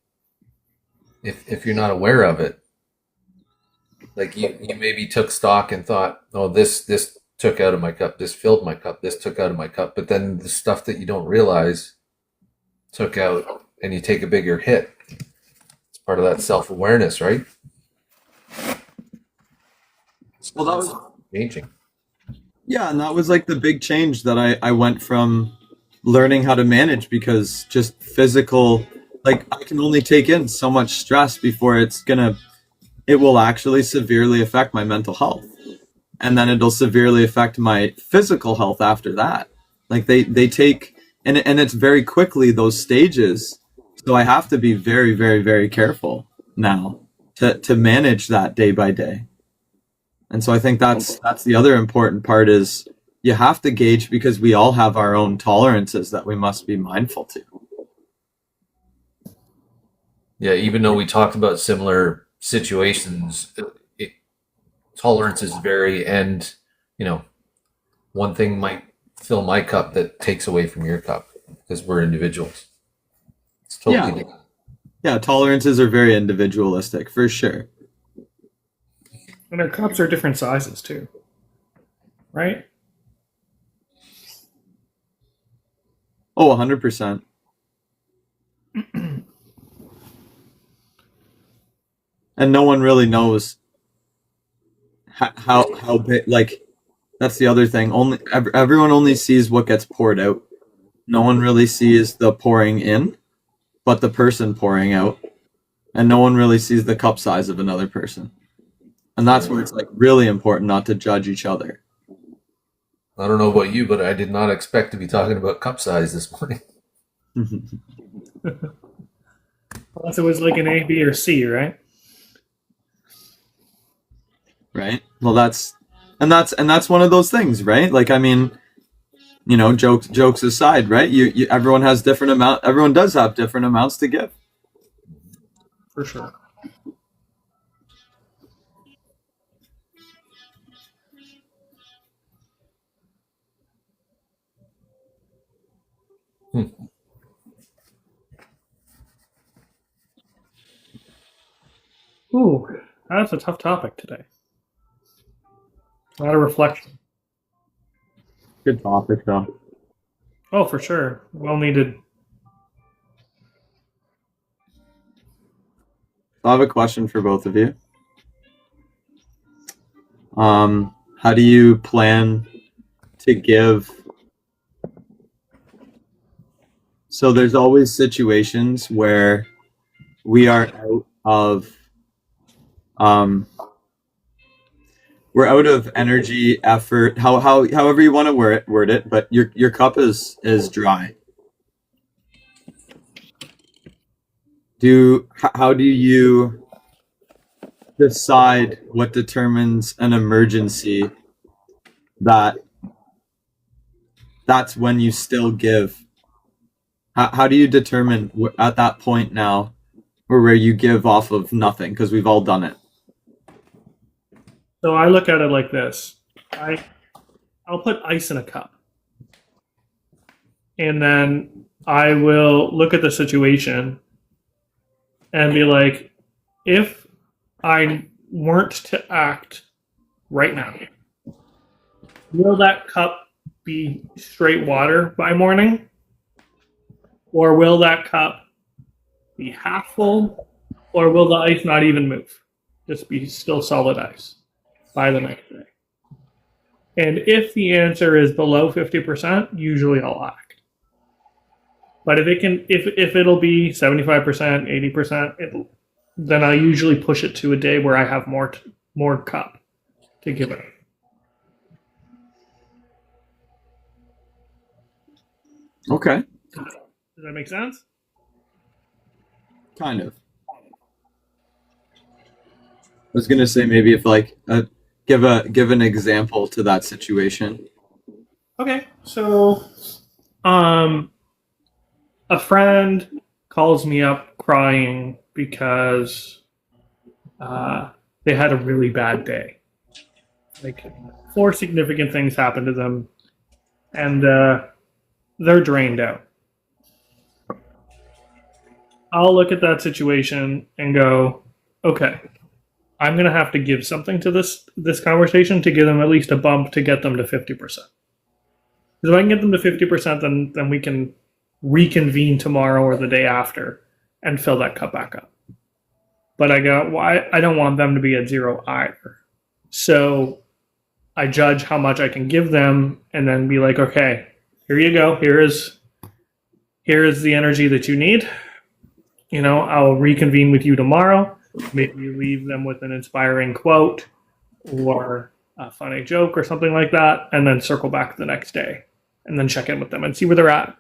if you're not aware of it, like you maybe took stock and thought, oh, this took out of my cup, this filled my cup, this took out of my cup. But then the stuff that you don't realize took out, and you take a bigger hit. It's part of that self-awareness, right?
Well, that was
Changing.
yeah, and that was like the big change that I went from learning how to manage, because just physical, like I can only take in so much stress before it will actually severely affect my mental health. And then it'll severely affect my physical health after that. Like they take, and it's very quickly those stages. So I have to be very, very, very careful now to manage that day by day. And so I think that's the other important part, is you have to gauge, because we all have our own tolerances that we must be mindful to.
Yeah, even though we talked about similar situations, tolerances vary, and one thing might fill my cup that takes away from your cup, because we're individuals. It's totally different.
Yeah, tolerances are very individualistic, for sure.
And our cups are different sizes too, right?
Oh, 100%. And no one really knows how big. Like, that's the other thing. Everyone only sees what gets poured out. No one really sees the pouring in, but the person pouring out, and no one really sees the cup size of another person. And that's where it's like really important not to judge each other.
I don't know about you, but I did not expect to be talking about cup size this morning.
Unless it was like an A, B, or C, right?
Right. Well, that's one of those things, right? Like, I mean, jokes aside, right? Everyone has different amount. Everyone does have different amounts to give.
For sure. Ooh, that's a tough topic today. A lot of reflection.
Good topic, though.
Oh, for sure. Well needed.
I have a question for both of you. How do you plan to give? So there's always situations where we are out of we're out of energy, effort, however you want to word it, but your cup is dry. How do you decide what determines an emergency, that's when you still give? How do you determine at that point now where you give off of nothing? Because we've all done it.
So I look at it like this. I'll put ice in a cup. And then I will look at the situation and be like, if I weren't to act right now, will that cup be straight water by morning? Or will that cup be half full? Or will the ice not even move? Just be still solid ice by the next day. And if the answer is below 50%, usually I'll act. But if it'll be 75%, 80%, then I usually push it to a day where I have more cup to give it.
Okay.
Does that make sense?
Kind of. I was gonna say maybe if give an example to that situation.
Okay, so a friend calls me up crying because they had a really bad day. Like 4 significant things happened to them, and they're drained out. I'll look at that situation and go, okay, I'm going to have to give something to this conversation to give them at least a bump to get them to 50%. Because if I can get them to 50%, then we can reconvene tomorrow or the day after and fill that cup back up. But I don't want them to be at zero either. So I judge how much I can give them and then be like, okay, here you go. Here is the energy that you need. I'll reconvene with you tomorrow. Maybe you leave them with an inspiring quote or a funny joke or something like that, and then circle back the next day and then check in with them and see where they're at.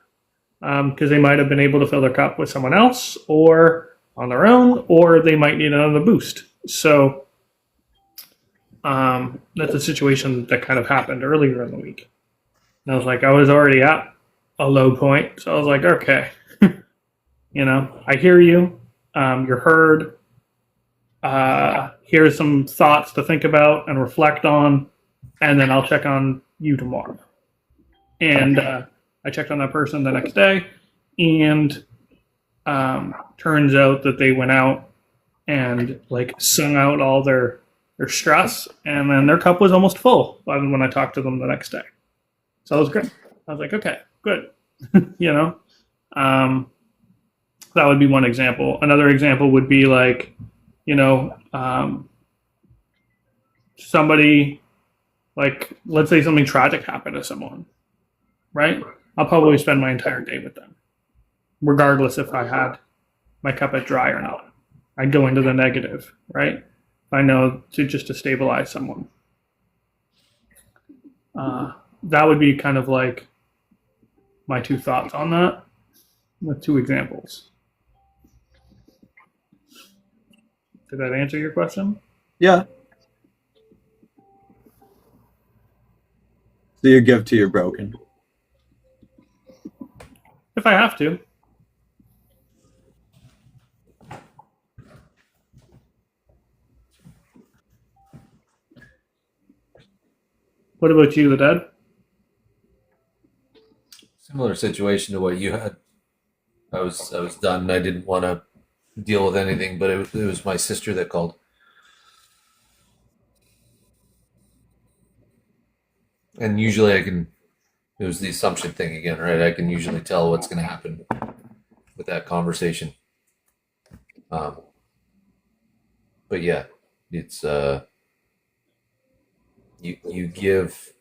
Because they might have been able to fill their cup with someone else or on their own, or they might need another boost. So that's a situation that kind of happened earlier in the week. And I was like, I was already at a low point. So I was like, okay, I hear you. You're heard. Here's some thoughts to think about and reflect on, and then I'll check on you tomorrow. And I checked on that person the next day, and turns out that they went out and sung out all their stress, and then their cup was almost full when I talked to them the next day. So it was great. I was like, okay, good. That would be one example. Another example would be somebody, let's say something tragic happened to someone, right? I'll probably spend my entire day with them, regardless if I had my cup at dry or not. I'd go into the negative, right? I know to stabilize someone. That would be kind of my two thoughts on that, with two examples. Did that answer your question?
Yeah. So you give to your broken.
If I have to. What about you, the dad?
Similar situation to what you had. I was done. I didn't want to deal with anything, but it was my sister that called. And usually it was the assumption thing again, right? I can usually tell what's going to happen with that conversation. But yeah, it's, you give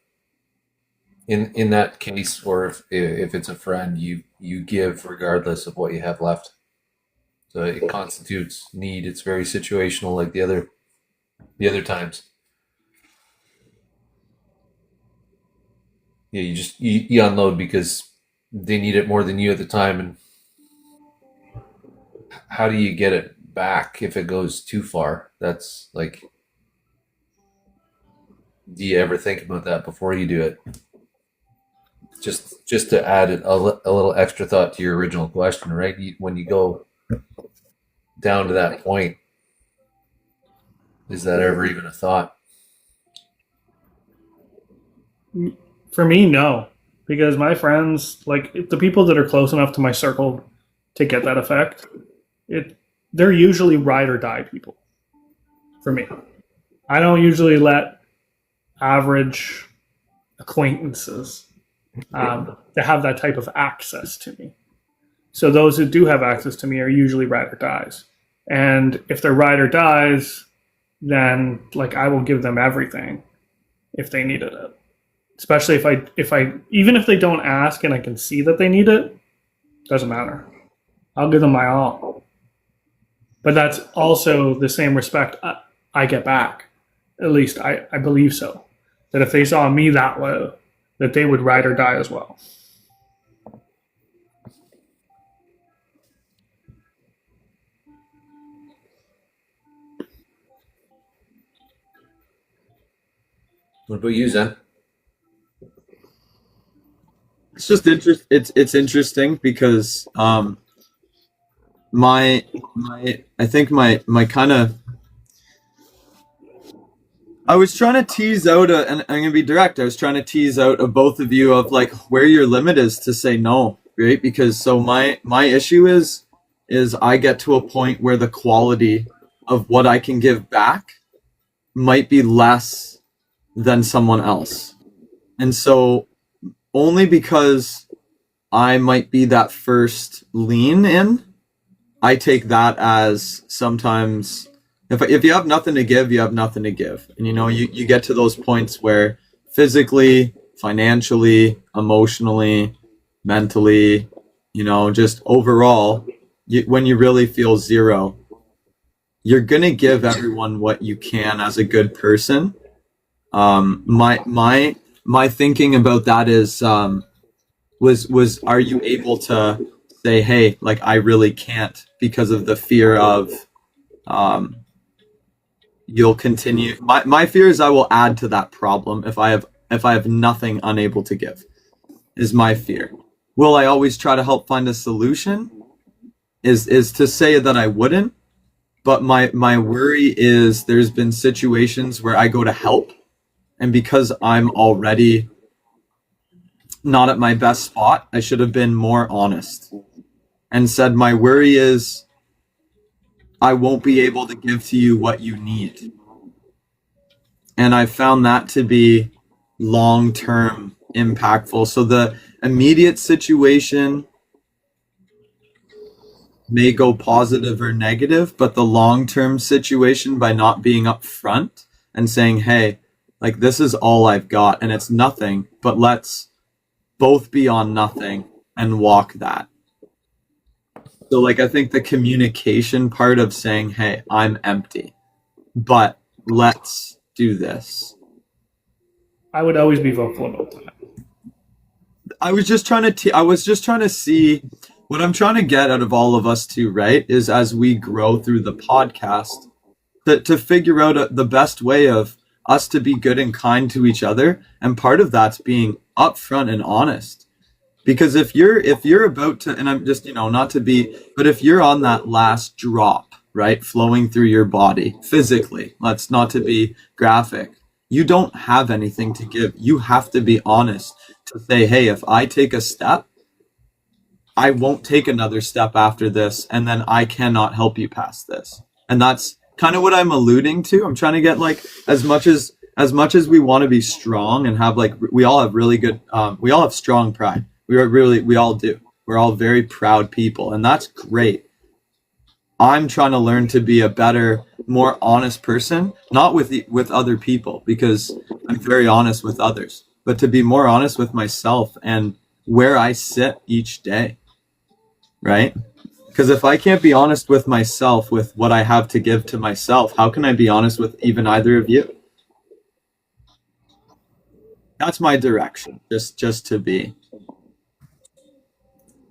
in that case, or if it's a friend, you give regardless of what you have left. So it constitutes need. It's very situational, like the other times. Yeah, you unload because they need it more than you at the time, and how do you get it back if it goes too far? That's do you ever think about that before you do it? Just to add a little extra thought to your original question, right? When you go down to that point, is that ever even a thought?
For me, no. Because my friends, the people that are close enough to my circle to get that effect, they're usually ride or die people. For me. I don't usually let average acquaintances to have that type of access to me. So those who do have access to me are usually ride or dies. And if they're ride or dies, then I will give them everything if they needed it. Especially if I even if they don't ask and I can see that they need it, doesn't matter. I'll give them my all. But that's also the same respect I get back. At least I believe so. That if they saw me that way, that they would ride or die as well.
What about you, Zen? It's just it's interesting because I think my kind of, I was trying to tease out and I'm gonna be direct. I was trying to tease out of both of you of where your limit is to say no, right? Because so my issue is I get to a point where the quality of what I can give back might be less than someone else. And so only because I might be that first lean in, I take that as sometimes if you have nothing to give, you have nothing to give. And you get to those points where physically, financially, emotionally, mentally, just overall, when you really feel zero, you're going to give everyone what you can as a good person. My thinking about that is was are you able to say, hey, like I really can't, because of the fear of you'll continue. My fear is I will add to that problem if I have nothing unable to give, is my fear. Will I always try to help find a solution? Is to say that I wouldn't, but my worry is there's been situations where I go to help, and because I'm already not at my best spot, I should have been more honest and said, my worry is I won't be able to give to you what you need. And I found that to be long-term impactful. So the immediate situation may go positive or negative, but the long-term situation, by not being upfront and saying, hey, like this is all I've got and it's nothing, but let's both be on nothing and walk that. So like I think the communication part of saying, hey, I'm empty, but let's do this.
I would always be vocal about that.
I was just trying to see what I'm trying to get out of all of us too, right? Is as we grow through the podcast, to figure out the best way of us to be good and kind to each other. And part of that's being upfront and honest. Because if you're about to, and I'm just, not to be, but if you're on that last drop, right, flowing through your body physically, let's not to be graphic, you don't have anything to give. You have to be honest to say, hey, if I take a step, I won't take another step after this, and then I cannot help you past this. And that's kind of what I'm alluding to. I'm trying to get like as much as we want to be strong and have like, we all have really good, we all have strong pride. We all do. We're all very proud people, and that's great. I'm trying to learn to be a better, more honest person, not with other people, because I'm very honest with others, but to be more honest with myself and where I sit each day, right? Because if I can't be honest with myself, with what I have to give to myself, how can I be honest with even either of you? That's my direction, just to be.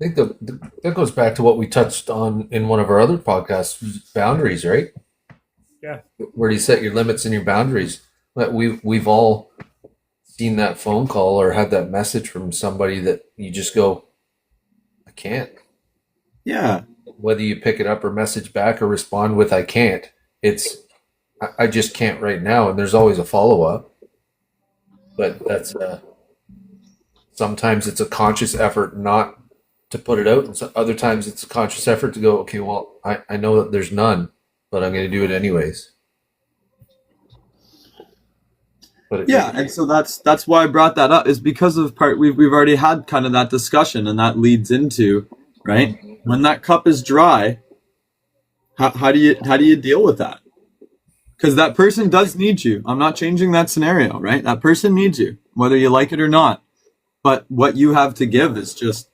I think that goes back to what we touched on in one of our other podcasts, boundaries, right?
Yeah.
Where do you set your limits and your boundaries? But we've all seen that phone call or had that message from somebody that you just go, I can't.
Yeah.
Whether you pick it up or message back or respond with I can't, I just can't right now. And there's always a follow-up. But that's sometimes it's a conscious effort not to put it out, and so other times it's a conscious effort to go, okay, well, I know that there's none, but I'm going to do it anyways. But
and so that's why I brought that up, is because of we've already had kind of that discussion, and that leads into, right, when that cup is dry, how do you deal with that? Because that person does need you. I'm not changing that scenario, right? That person needs you, whether you like it or not. But what you have to give is just,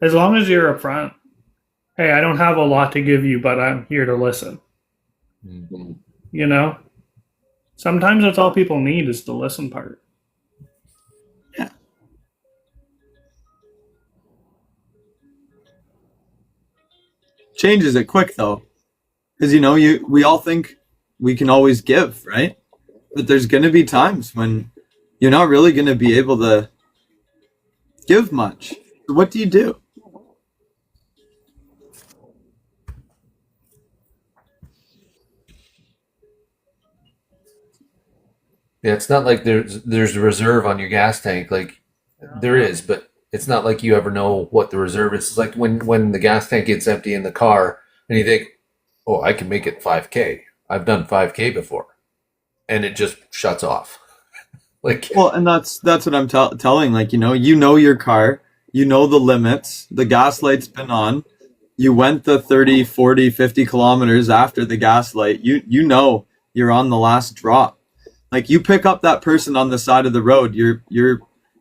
As long as you're upfront, hey, I don't have a lot to give you, but I'm here to listen.
Mm-hmm.
Sometimes that's all people need is the listen part.
Yeah. Changes it quick though, because we all think we can always give, right? But there's going to be times when you're not really going to be able to give much. So what do you do?
Yeah, it's not like there's a reserve on your gas tank. Like there is, but It's not like you ever know what the reserve is. It's like when the gas tank gets empty in the car and you think, oh, I can make it 5K. I've done 5K before. And it just shuts off. Like,
Well, and that's what I'm telling. Like, you know your car, you know the limits, the gas light's been on, you went the 30, 40, 50 kilometers after the gas light, you know you're on the last drop. Like, you pick up that person on the side of the road, you're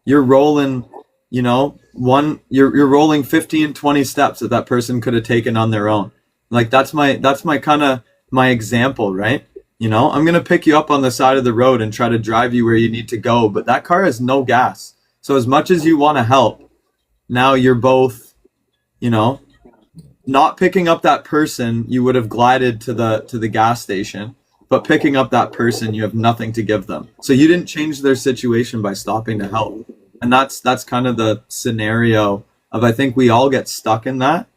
rolling, you're rolling 15, 20 steps that person could have taken on their own. Like, that's my kind of my example, right? I'm going to pick you up on the side of the road and try to drive you where you need to go, but that car has no gas. So as much as you want to help, now you're both, not picking up that person, you would have glided to the gas station, but picking up that person, you have nothing to give them. So you didn't change their situation by stopping to help. And that's kind of the scenario of, I think we all get stuck in that.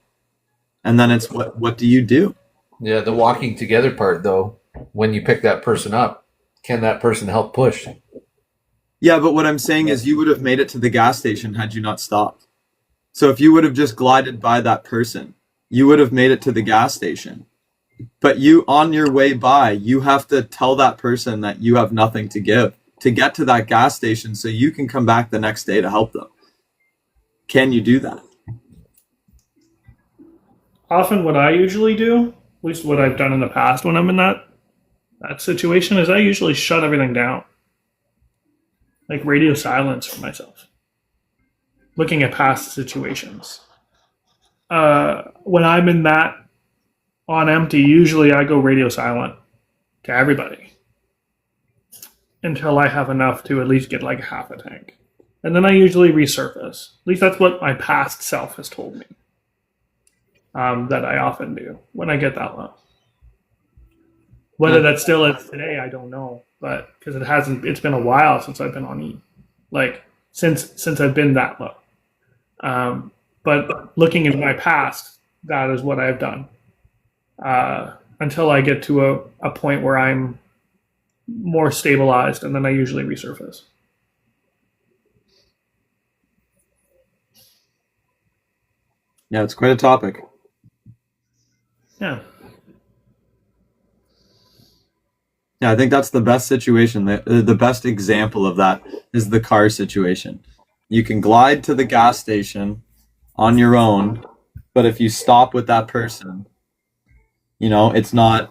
And then it's what do you do?
yeah, the walking together part, though, when you pick that person up, can that person help push?
Yeah, but what I'm saying is you would have made it to the gas station had you not stopped. So if you would have just glided by that person, you would have made it to the gas station. But you, on your way by, you have to tell that person that you have nothing to give to get to that gas station so you can come back the next day to help them. Can you do that?
Often what I usually do, at least what I've done in the past when I'm in that situation, is I usually shut everything down. Like radio silence for myself. Looking at past situations. When I'm in that on empty, usually I go radio silent to everybody until I have enough to at least get like half a tank. And then I usually resurface. At least that's what my past self has told me. That I often do when I get that low. Whether that still is today, I don't know. But because it's been a while since I've been on E. Like since I've been that low. But looking into my past, that is what I've done. Until I get to a point where I'm more stabilized, and then I usually resurface.
Yeah, it's quite a topic.
Yeah.
Yeah, I think that's the best situation. The best example of that is the car situation. You can glide to the gas station on your own, but if you stop with that person, it's not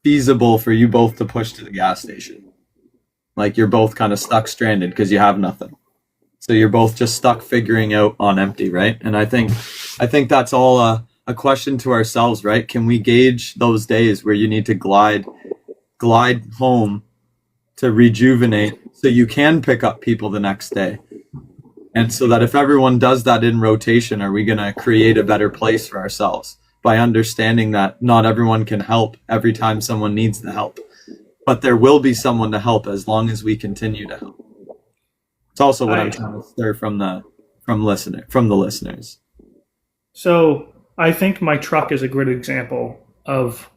feasible for you both to push to the gas station. Like, you're both kind of stuck stranded because you have nothing. So you're both just stuck figuring out on empty, right? And I think that's all a question to ourselves, right? Can we gauge those days where you need to glide home to rejuvenate so you can pick up people the next day? And so that if everyone does that in rotation, are we going to create a better place for ourselves by understanding that not everyone can help every time someone needs the help, but there will be someone to help as long as we continue to help. It's also what I'm trying to stir from the listeners.
So I think my truck is a good example of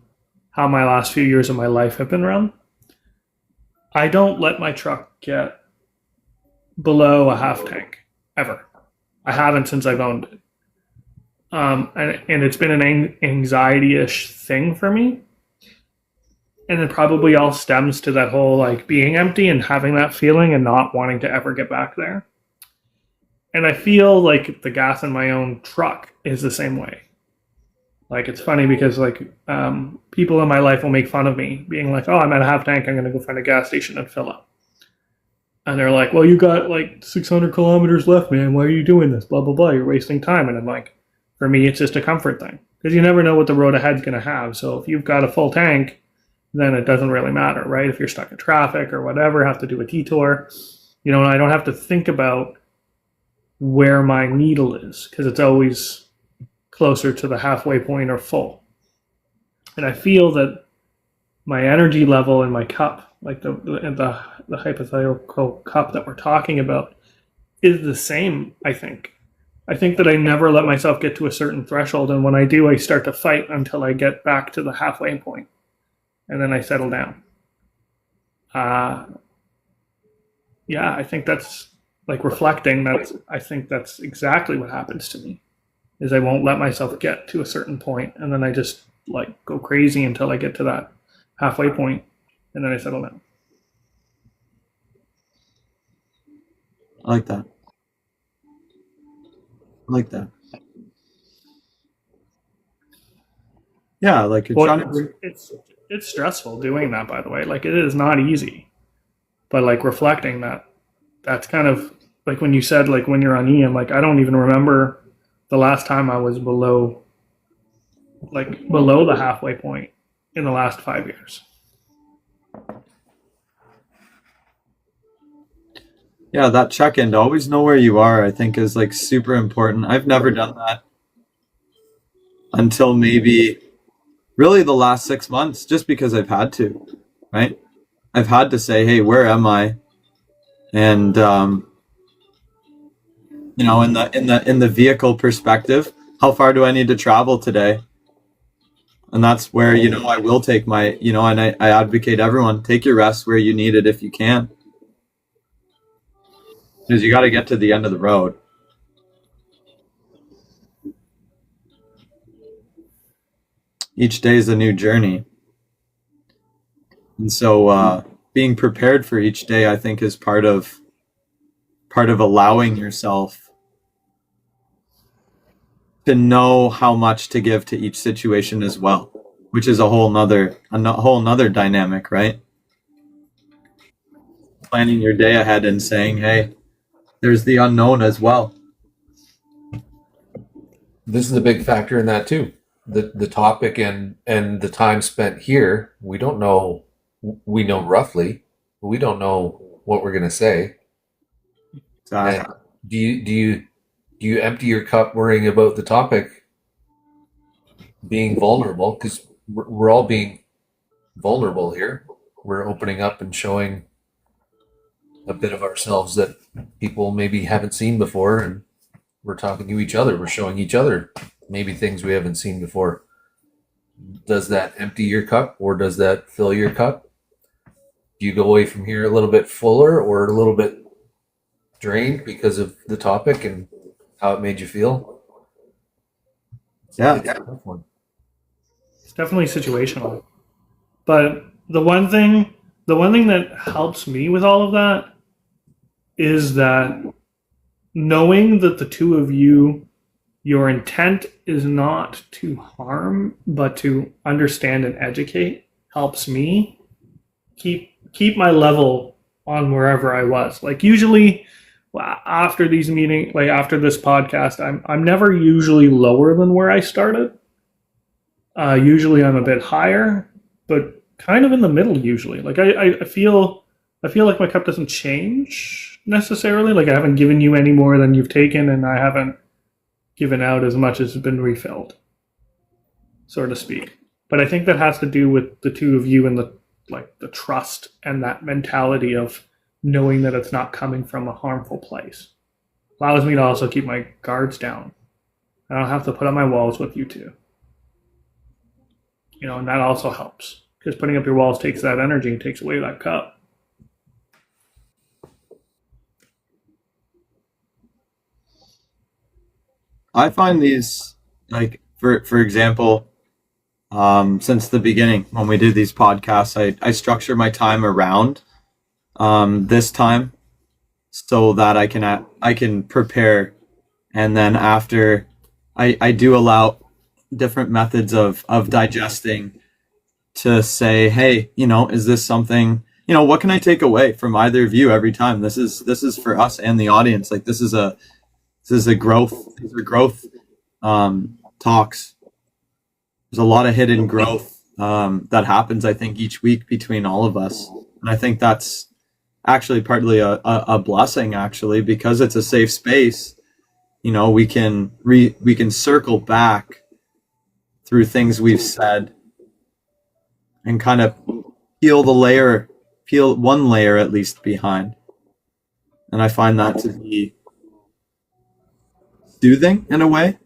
how my last few years of my life have been run. I don't let my truck get below a half tank ever. I haven't since I've owned it. And it's been an anxiety-ish thing for me. And it probably all stems to that whole like being empty and having that feeling and not wanting to ever get back there. And I feel like the gas in my own truck is the same way. Like, it's funny because like people in my life will make fun of me being like, oh, I'm at a half tank, I'm going to go find a gas station and fill up. And they're like, well, you got like 600 kilometers left, man. Why are you doing this? Blah, blah, blah. You're wasting time. And I'm like, for me, it's just a comfort thing because you never know what the road ahead's going to have. So if you've got a full tank, then it doesn't really matter, right? If you're stuck in traffic or whatever, have to do a detour, I don't have to think about where my needle is because it's always closer to the halfway point or full. And I feel that my energy level in my cup, like the hypothetical cup that we're talking about, is the same, I think. I think that I never let myself get to a certain threshold, and when I do, I start to fight until I get back to the halfway point, and then I settle down. Yeah, I think that's like reflecting, I think that's exactly what happens to me. Is I won't let myself get to a certain point, and then I just like go crazy until I get to that halfway point, and then I settle down.
I like that. I like that. Yeah, like you're trying to.
It's stressful doing that, by the way. Like it is not easy, but like reflecting that's kind of like when you said like when you're on E, I'm like I don't even remember the last time I was below the halfway point in the last 5 years.
Yeah, that check-in to always know where you are, I think is like super important. I've never done that until maybe really the last 6 months, just because I've had to, right? I've had to say, hey, where am I? And you know, in the vehicle perspective, how far do I need to travel today? And that's where, you know, I will take my, you know, and I advocate everyone, take your rest where you need it if you can. Because you got to get to the end of the road. Each day is a new journey. And so being prepared for each day, I think, is part of allowing yourself to know how much to give to each situation as well, which is a whole nother dynamic, right? Planning your day ahead and saying, hey, there's the unknown as well.
This is a big factor in that too. The topic and the time spent here, we don't know. We know roughly, but we don't know what we're going to say. And do you empty your cup worrying about the topic being vulnerable? Because we're all being vulnerable here. We're opening up and showing a bit of ourselves that people maybe haven't seen before, and we're talking to each other. We're showing each other maybe things we haven't seen before. Does that empty your cup, or does that fill your cup? Do you go away from here a little bit fuller or a little bit drained because of the topic and how it made you feel?
Yeah.
It's a tough one.
It's definitely situational. But the one thing that helps me with all of that is that knowing that the two of you, your intent is not to harm, but to understand and educate, helps me keep my level on wherever I was. Like usually after these meetings, like after this podcast, I'm never usually lower than where I started. Usually I'm a bit higher, but kind of in the middle usually. Like I feel like my cup doesn't change necessarily. Like I haven't given you any more than you've taken, and I haven't given out as much as has been refilled, so to speak. But I think that has to do with the two of you and the trust and that mentality of knowing that it's not coming from a harmful place. Allows me to also keep my guards down. I don't have to put up my walls with you two. You know, and that also helps. Because putting up your walls takes that energy and takes away that cup.
I find these, like, for example, since the beginning, when we do these podcasts, I structure my time around this time so that I can prepare, and then after I do allow different methods of digesting to say, hey, you know, is this something, you know, what can I take away from either of you every time? This is for us and the audience. Like this is a growth. These are growth talks. There's a lot of hidden growth that happens, I think, each week between all of us, and I think that's actually partly a blessing, actually, because it's a safe space. You know, we can circle back through things we've said and kind of peel one layer at least behind. And I find that to be soothing in a way.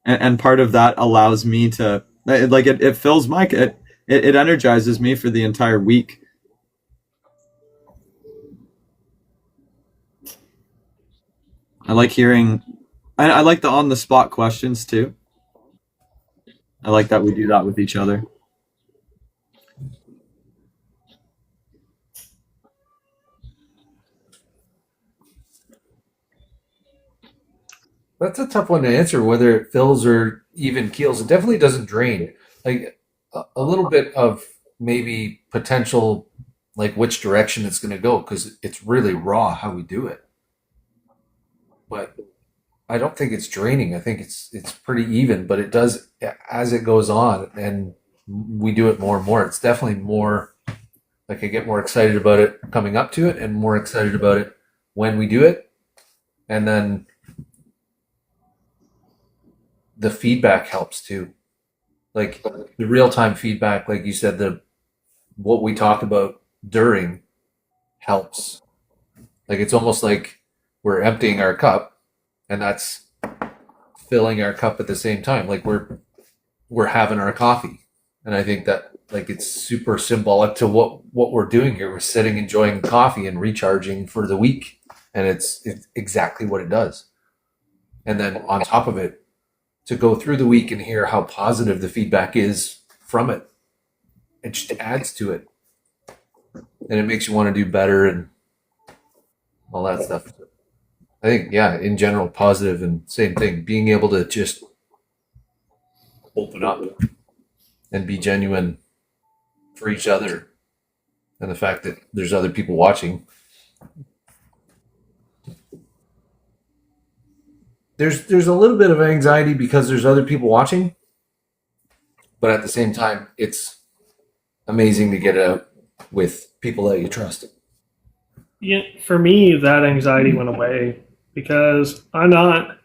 And part of that allows me to, like, it fills my, it energizes me for the entire week. I like hearing. I like the on the spot questions too. I like that we do that with each other.
That's a tough one to answer, whether it fills or even keels. It definitely doesn't drain. Like a little bit of maybe potential, like which direction it's going to go, because it's really raw how we do it. But I don't think it's draining. I think it's pretty even, but it does as it goes on, and we do it more and more. It's definitely more like I get more excited about it coming up to it, and more excited about it when we do it, and then the feedback helps too. Like the real time feedback, like you said, the what we talk about during helps. Like it's almost like we're emptying our cup, and that's filling our cup at the same time. Like we're having our coffee, and I think that like it's super symbolic to what we're doing here. We're sitting enjoying coffee and recharging for the week, and it's exactly what it does. And then on top of it, to go through the week and hear how positive the feedback is from it, it just adds to it, and it makes you want to do better and all that stuff. I think, yeah, in general, positive, and same thing, being able to just open up and be genuine for each other, and the fact that there's other people watching. There's a little bit of anxiety because there's other people watching, but at the same time, it's amazing to get out with people that you trust.
Yeah, for me, that anxiety went away because I'm not.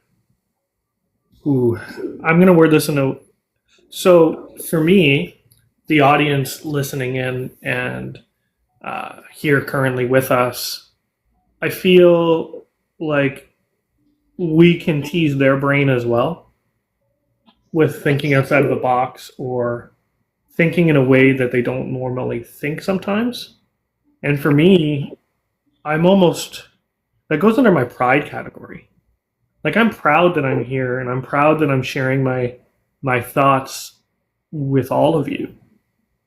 Ooh, I'm going to word this in a. So for me, the audience listening in and here currently with us, I feel like we can tease their brain as well with thinking outside of the box or thinking in a way that they don't normally think sometimes. And for me, I'm almost that goes under my pride category. Like I'm proud that I'm here and I'm proud that I'm sharing my thoughts with all of you.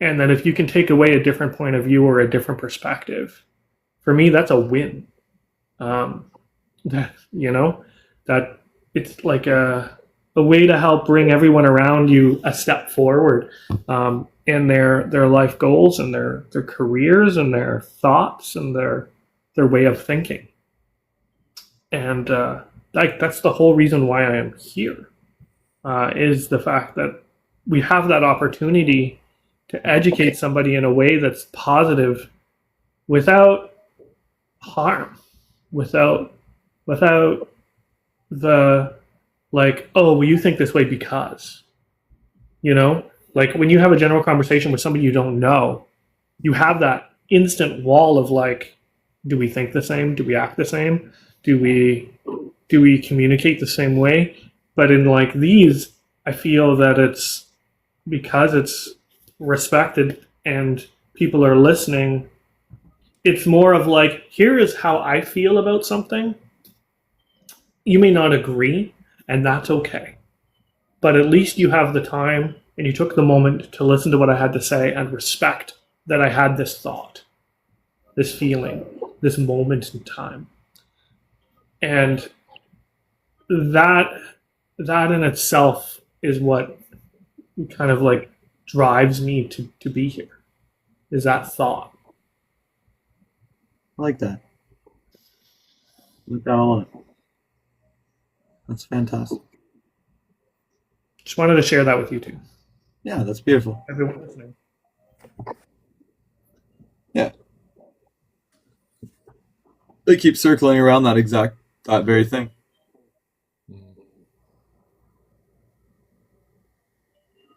And that if you can take away a different point of view or a different perspective, for me that's a win. That that it's like a way to help bring everyone around you a step forward in their life goals and their careers and their thoughts and their way of thinking. And that's the whole reason why I am here, is the fact that we have that opportunity to educate somebody in a way that's positive without harm, without the like, oh, well, you think this way because, like when you have a general conversation with somebody you don't know, you have that instant wall of like, do we think the same? Do we act the same? Do we communicate the same way? But in like these, I feel that it's because it's respected and people are listening. It's more of like, here is how I feel about something. You may not agree, and that's okay. But at least you have the time and you took the moment to listen to what I had to say and respect that I had this thought, this feeling, this moment in time. And that in itself is what kind of like drives me to be here, is that thought.
I like that. I like that a lot. That's fantastic.
Just wanted to share that with you too.
Yeah, that's beautiful.
Everyone listening.
Yeah. They keep circling around that very thing.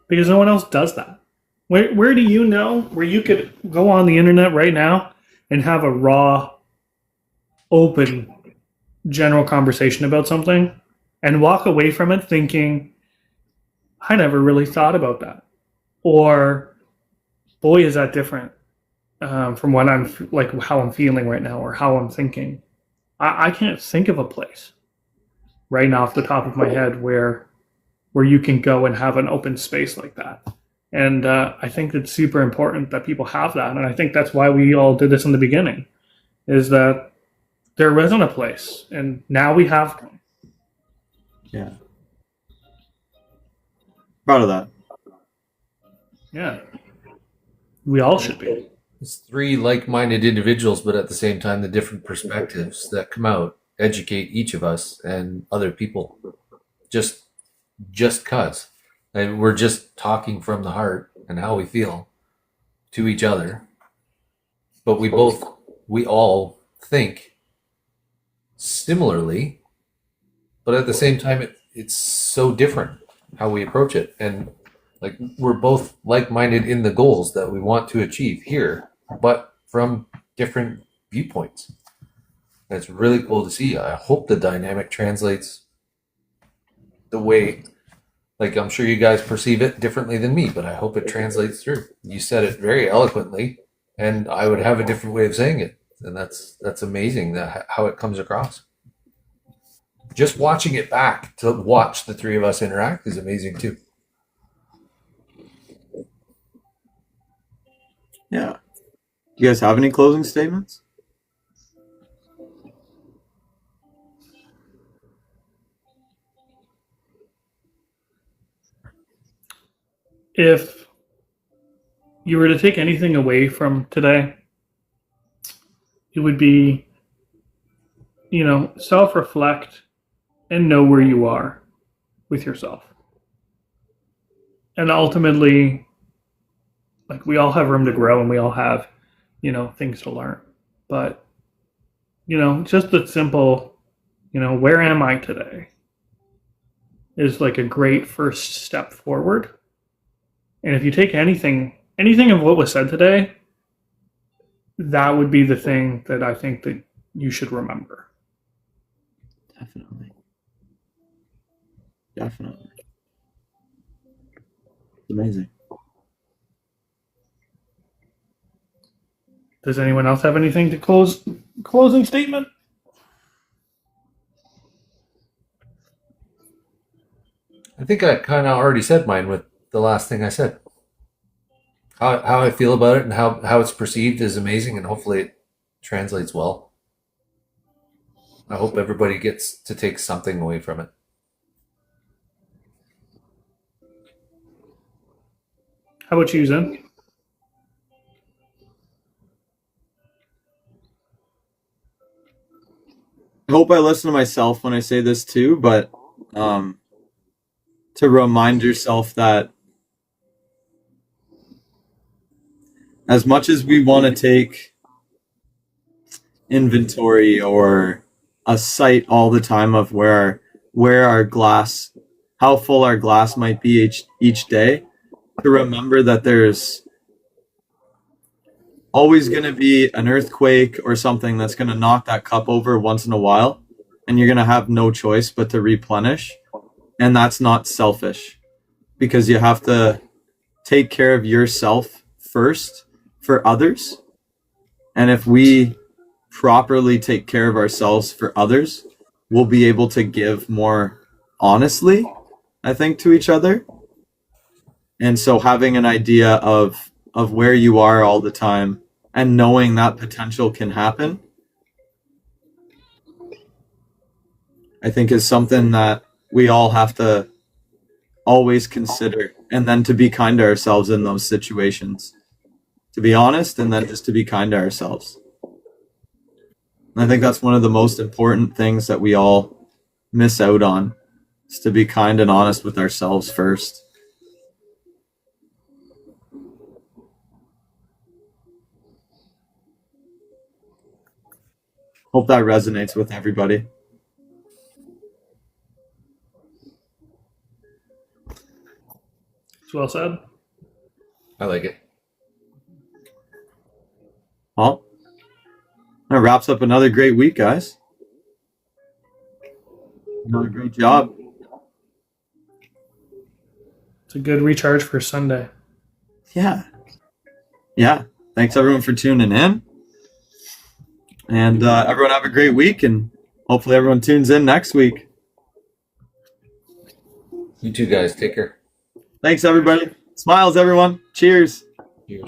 Because no one else does that. Where do you know where you could go on the internet right now and have a raw, open, general conversation about something and walk away from it thinking, I never really thought about that. Or, boy, is that different from what I'm like, how I'm feeling right now or how I'm thinking. I can't think of a place. right now off the top of my head where you can go and have an open space like that. And I think it's super important that people have that. And I think that's why we all did this in the beginning, is that there wasn't a place, and now we have one.
Yeah. Proud of that.
Yeah. We all should be.
It's three like-minded individuals, but at the same time, the different perspectives that come out educate each of us and other people. Just cause, and we're just talking from the heart and how we feel to each other. But we all think similarly, but at the same time, it's so different how we approach it. And like, we're both like-minded in the goals that we want to achieve here, but from different viewpoints. And it's really cool to see. I hope the dynamic translates the way, like, I'm sure you guys perceive it differently than me, but I hope it translates through. You said it very eloquently, and I would have a different way of saying it. And that's amazing that how it comes across. Just watching it back to watch the three of us interact is amazing too.
Yeah. Do you guys have any closing statements?
If you were to take anything away from today, it would be, self-reflect and know where you are with yourself. And ultimately, like, we all have room to grow and we all have, things to learn. But, just the simple, where am I today is like a great first step forward. And if you take anything of what was said today, that would be the thing that I think that you should remember.
Definitely. It's amazing.
Does anyone else have anything to closing statement?
I think I kind of already said mine with the last thing I said. How I feel about it and how it's perceived is amazing, and hopefully it translates well. I hope everybody gets to take something away from it.
How about you, Zen?
I hope I listen to myself when I say this too, but to remind yourself that as much as we want to take inventory or a sight all the time of where our glass, how full our glass might be each day, to remember that there's always going to be an earthquake or something that's going to knock that cup over once in a while, and you're going to have no choice but to replenish. And that's not selfish, because you have to take care of yourself first for others. And if we properly take care of ourselves for others, we'll be able to give more honestly, I think, to each other. And so having an idea of where you are all the time and knowing that potential can happen, I think is something that we all have to always consider, and then to be kind to ourselves in those situations. To be honest, and then just to be kind to ourselves. And I think that's one of the most important things that we all miss out on, is to be kind and honest with ourselves first. Hope that resonates with everybody.
It's well said.
I like it.
Well, that wraps up another great week, guys. Another great job.
It's a good recharge for Sunday.
Yeah. Thanks everyone for tuning in. And everyone have a great week, and hopefully everyone tunes in next week.
You too, guys. Take care.
Thanks, everybody. Smiles, everyone. Cheers.